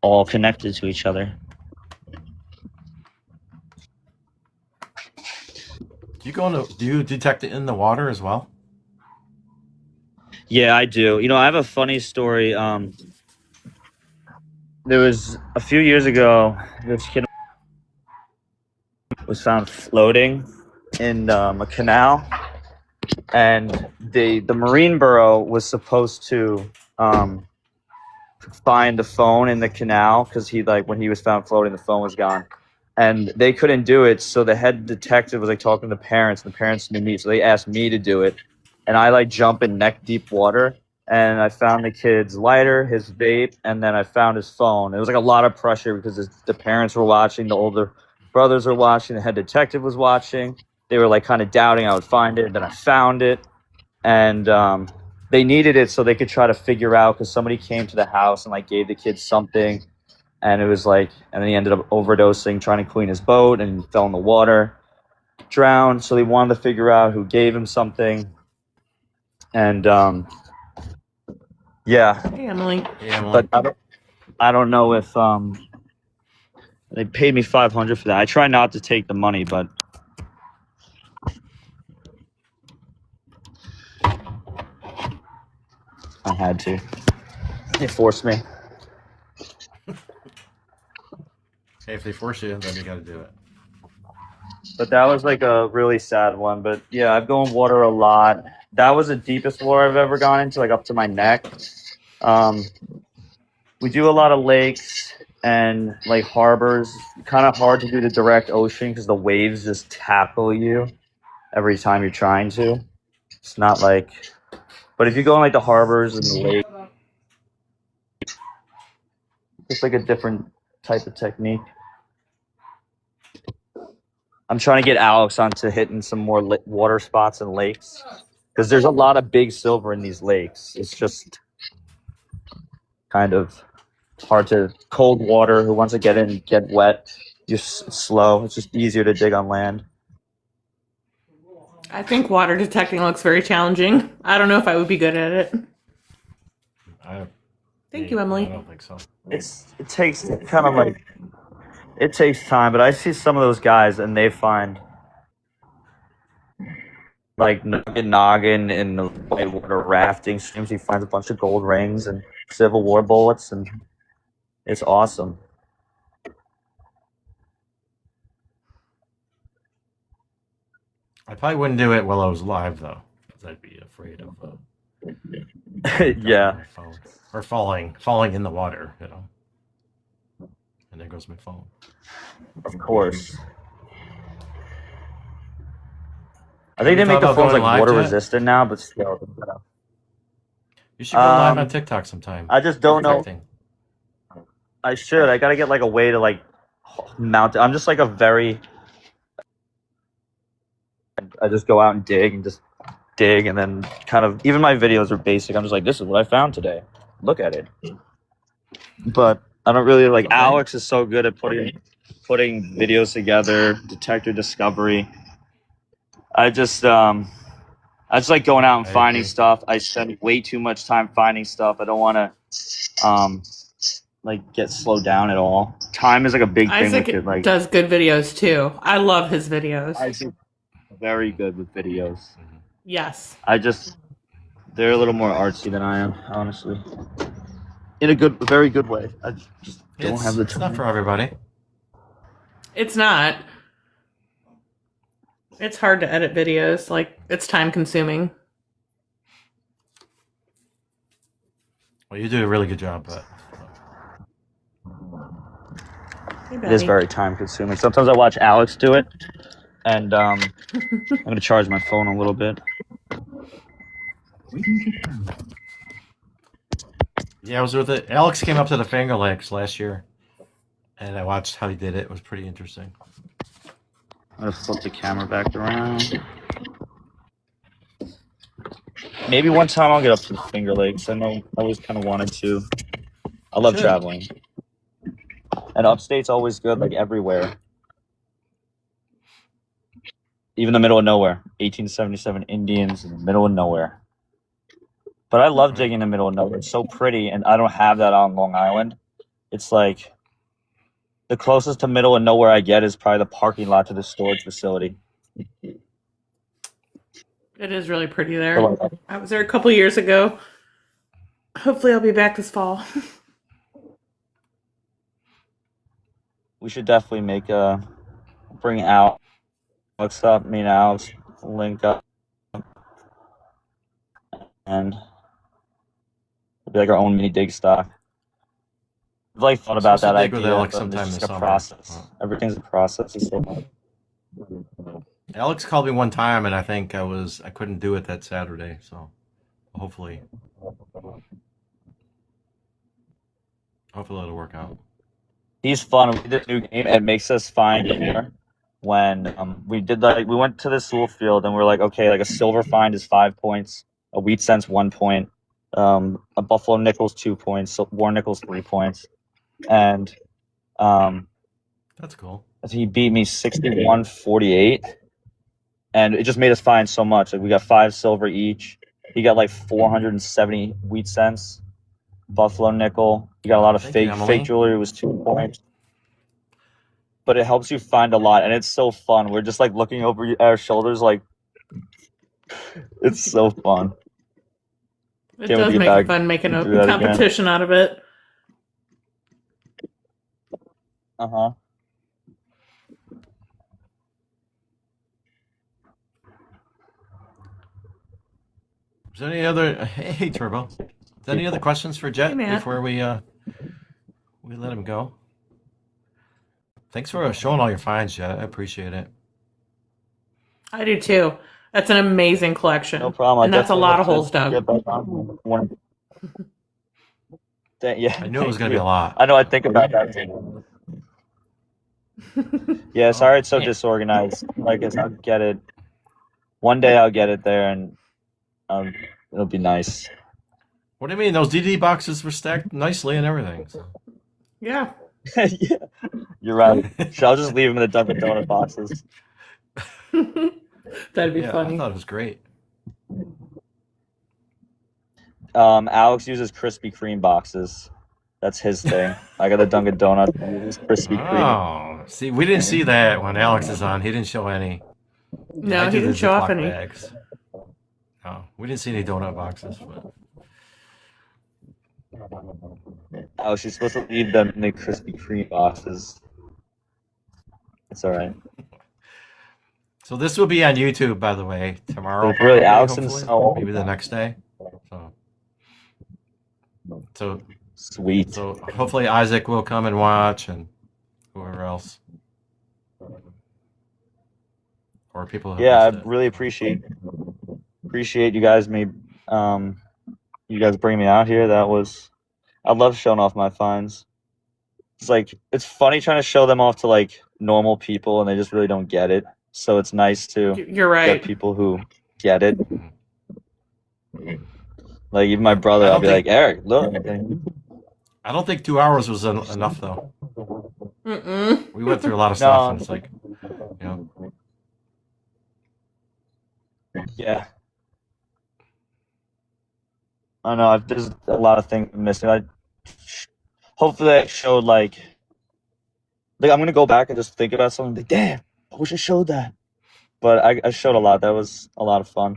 all connected to each other. Do you detect it in the water as well? Yeah, I do. You know, I have a funny story. There was a few years ago, this kid was found floating in a canal, and the Marine Bureau was supposed to find the phone in the canal because he like when he was found floating, the phone was gone, and they couldn't do it. So the head detective was like talking to the parents, and the parents knew me, so they asked me to do it, and I like jump in neck deep water. And I found the kid's lighter, his vape, and then I found his phone. It was like a lot of pressure because the parents were watching, the older brothers were watching, the head detective was watching. They were like kind of doubting I would find it. And then I found it, and they needed it so they could try to figure out because somebody came to the house and like gave the kid something, and it was like, and then he ended up overdosing, trying to clean his boat, and fell in the water, drowned. So they wanted to figure out who gave him something, and yeah. Hey, Emily. Yeah, Emily. But I don't know if they paid me $500 for that. I try not to take the money, but I had to. They forced me. Hey, if they force you, then you got to do it. But that was like a really sad one. But yeah, I've gone water a lot. That was the deepest water I've ever gone into, like up to my neck. We do a lot of lakes and like harbors. Kind of hard to do the direct ocean because the waves just tackle you every time you're trying to. It's not like, but if you go in like the harbors and the lake, it's like a different type of technique. I'm trying to get Alex onto hitting some more water spots and lakes because there's a lot of big silver in these lakes. It's just kind of hard to cold water. Who wants to get in and get wet? Just slow. It's just easier to dig on land. I think water detecting looks very challenging. I don't know if I would be good at it. Thank you, Emily. I don't think so. It takes kind of like it takes time, but I see some of those guys and they find like Noggin in the whitewater rafting streams. He finds a bunch of gold rings and Civil War bullets, and it's awesome. I probably wouldn't do it while I was live though, because I'd be afraid of Yeah. my phone or falling in the water, you know. And there goes my phone. Of course. I think you they make thought the about phones going like live water to it? resistant now, but still. You should go live on Um, TikTok sometime. I just don't know. Protecting. I should. I gotta get like a way to like mount it. I'm just like a very. I just go out and dig, and then kind of even my videos are basic. I'm just like, this is what I found today. Look at it. But I don't really like. Okay. Alex is so good at putting videos together, detector discovery. I just like going out and I finding agree. stuff. I spend way too much time finding stuff. I don't want to like get slowed down at all. Time is like a big thing with it. Isaac Like does good videos too. I love his videos. Isaac's very good with videos. Mhm. Yes. They're a little more artsy than I am, honestly. In a very good way. I just don't have the It's not time. for everybody. It's not. It's hard to edit videos. Like, it's time consuming. Well, you do a really good job, but Hey, It is Betty. very time consuming. Sometimes I watch Alex do it, and I'm gonna charge my phone a little bit. yeah, I was with it. Alex came up to the Finger Lakes last year, and I watched how he did it. It was pretty interesting. I'm gonna flip the camera back around. Maybe one time I'll get up to the Finger Lakes. I know I always kind of wanted to. I love Should. traveling, and upstate's always good, like everywhere. Even the middle of nowhere. 1877 Indians in the middle of nowhere. But I love digging in the middle of nowhere. It's so pretty, and I don't have that on Long Island. It's like the closest to middle of nowhere I get is probably the parking lot to the storage facility. It is really pretty there. I was there a couple years ago. Hopefully, I'll be back this fall. We should definitely make bring out what's up, me and Alex link up, and it'll be like our own mini dig stock. I've like thought about Supposed to that dig with idea, Alex but sometime it's this just a summer. process. Oh. Everything's a process. It's so Alex called me one time, and I think I couldn't do it that Saturday. So hopefully it'll work out. He's fun. We did a new game. It makes us find more. When we went to the Sewell field and we're like, okay, like a silver find is 5 points, a wheat cent's 1 point, a buffalo nickel's 2 points, so war nickel's 3 points, and That's cool. he beat me 61-48, and it just made us find so much. Like we got 5 silver each. He got like 470 wheat cents, buffalo nickel. He got a lot of Thank you, fake Emily. jewelry. It was 2 points. But it helps you find a lot, and it's so fun. We're just like looking over our shoulders, like it's so fun. It Can't wait to does get make back it fun making a and do that again. competition out of it. Uh-huh. Is there any other? Hey, Turbo. Is there any other questions for Jet Hey, Matt. before we let him go? Thanks for showing all your finds, Jet. I appreciate it. I do too. That's an amazing collection. No problem. And that's a lot of holes dug. Get back on one. Yeah. I knew it was going to be a lot. I know. I think about that too. Yeah, sorry it's so disorganized. Like I'll get it. One day I'll get it there, and it'll be nice. What do you mean? Those DD boxes were stacked nicely and everything. So. Yeah. Yeah, you're right. So I'll just leave them in the Dunkin' Donut boxes. That'd be Yeah, funny. I thought it was great. Alex uses Krispy Kreme boxes. That's his thing. I got a Dunkin' Donut. He uses Krispy Kreme. Oh, see, we didn't see that when Alex is on. He didn't show any. No, I he do didn't the show off Ziploc any. bags. No, we didn't see any donut boxes. But Oh, she's supposed to leave them in the Krispy Kreme boxes. It's all right. so this will be on YouTube, by the way, tomorrow. Like, really, probably, Alex and hopefully. Snow. Maybe the next day. So Sweet. hopefully Isaac will come and watch, and whoever else. or people who Yeah, I missed it. really appreciate you guys you guys bring me out here. I love showing off my finds. It's like it's funny trying to show them off to like normal people and they just really don't get it. So it's nice to You're right. get people who get it. Like even my I brother, don't I'll be think- like, Eric, look. I don't think 2 hours was enough though. Mm-mm. We went through a lot of stuff, No. and it's like, you know, Yeah. I know. There's a lot of things missing. Hopefully, I showed like I'm gonna go back and just think about something. Like, damn, I wish I showed that. But I showed a lot. That was a lot of fun.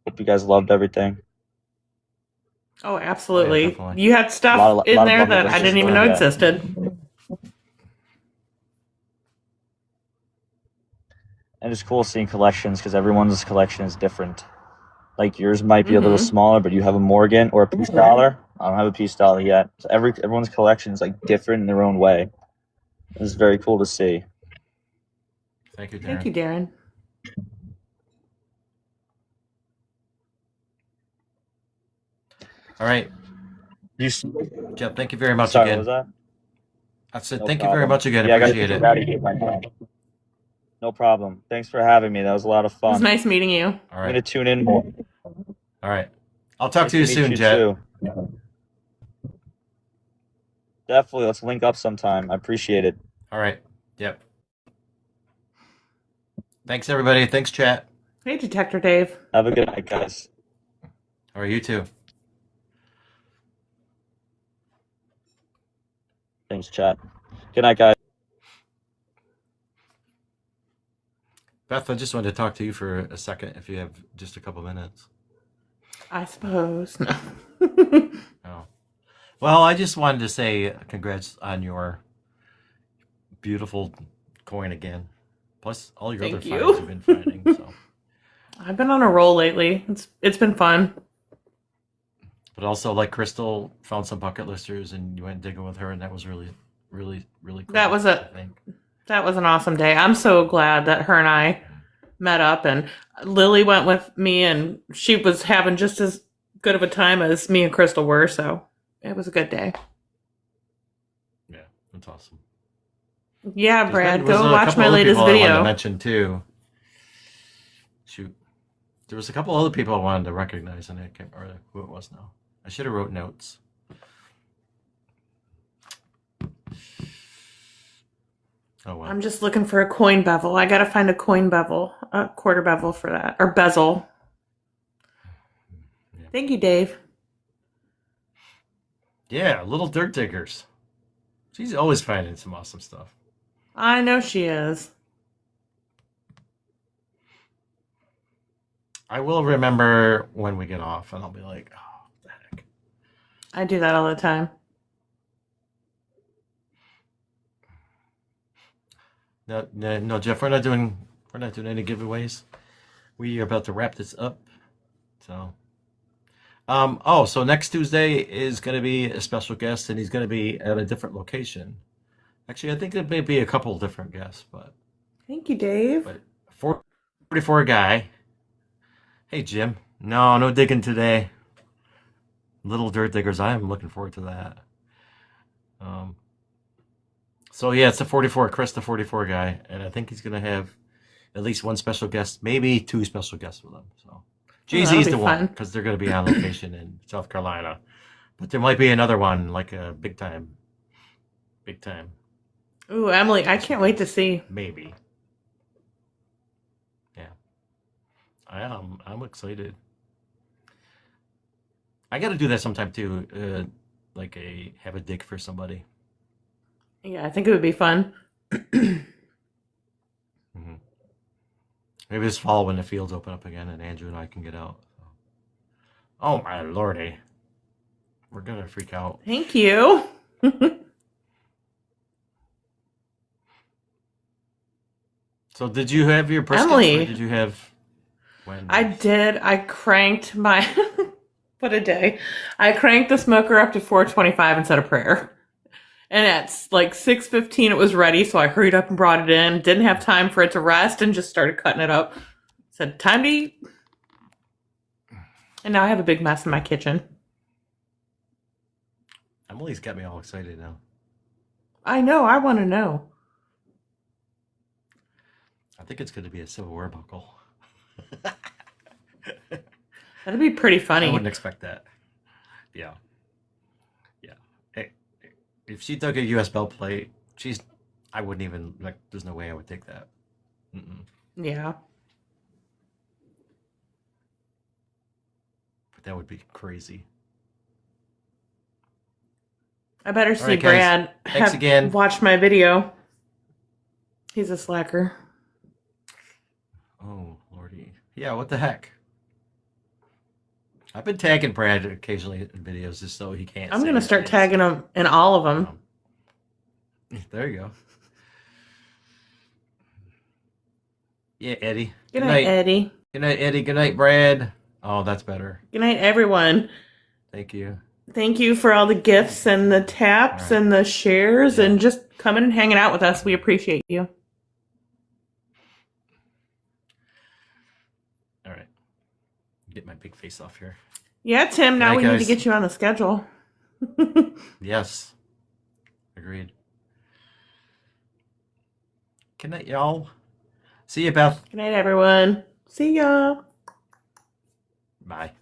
Hope you guys loved everything. Oh, absolutely. Yeah, definitely. You had stuff Lot in of there lovely that I dishes didn't even there, know yeah. existed. And it's cool seeing collections because everyone's collection is different. Like yours might be a little smaller, but you have a Morgan or a Peace Dollar. I don't have a Peace Dollar yet. So everyone's collection is like different in their own way. It's very cool to see. thank you, Darren. Thank you, Darren. All right, You Jeff. Thank you very much sorry, again. what was that? I said No thank you very problem. much again. Yeah, I gotta Appreciate get it. out of here, my man. No problem. Thanks for having me. That was a lot of It fun. was nice meeting you. All I'm right, gonna tune in more. all right. I'll talk Nice to you meet soon, Jet. too. Definitely. Let's link up sometime. I appreciate it. All right. Yep. Thanks, everybody. Thanks, chat. Hey, Detector Dave. Have a good night, guys. All right, you too. Thanks, chat. Good night, guys. Beth, I just wanted to talk to you for a second, if you have just a couple minutes. I suppose. No. Oh. Well, I just wanted to say congrats on your beautiful coin again. Plus all your Thank other you. finds you've been finding. So, I've been on a roll lately. It's been fun. but also like Crystal found some bucket listers and you went digging with her, and that was really, really, really cool. That was I think. That was an awesome day. I'm so glad that her and I met up, and Lily went with me, and she was having just as good of a time as me and Crystal were, so it was a good day. Yeah, that's awesome. Yeah, Brad, There was go a watch couple my other latest people I wanted to video. mention too. Shoot, there was a couple other people I wanted to recognize, and I can't remember who it was now. I should have wrote notes. Oh well. I'm just looking for a coin bevel. I gotta find a coin bevel, a quarter bevel for that, or bezel. Yeah. Thank you, Dave. Yeah, little dirt diggers. She's always finding some awesome stuff. I know she is. I will remember when we get off, and I'll be like, "Oh, what the heck." I do that all the time. No, Jeff, we're not doing any giveaways. We are about to wrap this up. So, so next Tuesday is going to be a special guest, and he's going to be at a different location. Actually, I think there may be a couple different guests, but Thank you, Dave. 44 guy. Hey, Jim. No digging today. Little dirt diggers. I am looking forward to that. So yeah, it's the 44, Chris, the 44 guy, and I think he's gonna have at least one special guest, maybe two special guests with him. So Jay-Z's be the one fun. because they're gonna be on location in South Carolina, but there might be another one, like a big time, Ooh, Emily, I can't wait to see. maybe. Yeah, I'm excited. I got to do that sometime too, have a dig for somebody. Yeah, I think it would be fun. Maybe this fall when the fields open up again and Andrew and I can get out. So. Oh my lordy. We're going to freak out. Thank you. So did you have your brisket? Emily. Or did you have... When? I did. I cranked my... What a day. I cranked the smoker up to 425 and said a prayer. And at like 6:15, it was ready, so I hurried up and brought it in. Didn't have time for it to rest, and just started cutting it up. Said, "Time to eat." And now I have a big mess in my kitchen. Emily's got me all excited now. I know. I want to know. I think it's going to be a Civil War buckle. That'd be pretty I funny. wouldn't expect that. Yeah. Yeah. If she took a US belt plate, I wouldn't even, like, there's no way I would take that. Mm-mm. Yeah. But that would be crazy. I better see right, guys. Brad Thanks again. watch my video. He's a slacker. Oh, lordy. Yeah, what the heck? I've been tagging Brad occasionally in videos just so he can't. I'm say going to start things. tagging him in all of them. There you go. Yeah, Eddie. Good night, Eddie. Good night, Eddie. Good night, Brad. Oh, that's better. Good night, everyone. Thank you. Thank you for all the gifts and the taps All right. and the shares Yeah. and just coming and hanging out with us. We appreciate you. All right. Get my big face off here. Yeah, Tim, now Night, we need to guys. get you on the schedule. Yes. Agreed. Good night, y'all. See you, Beth. Good night, everyone. See ya. Bye.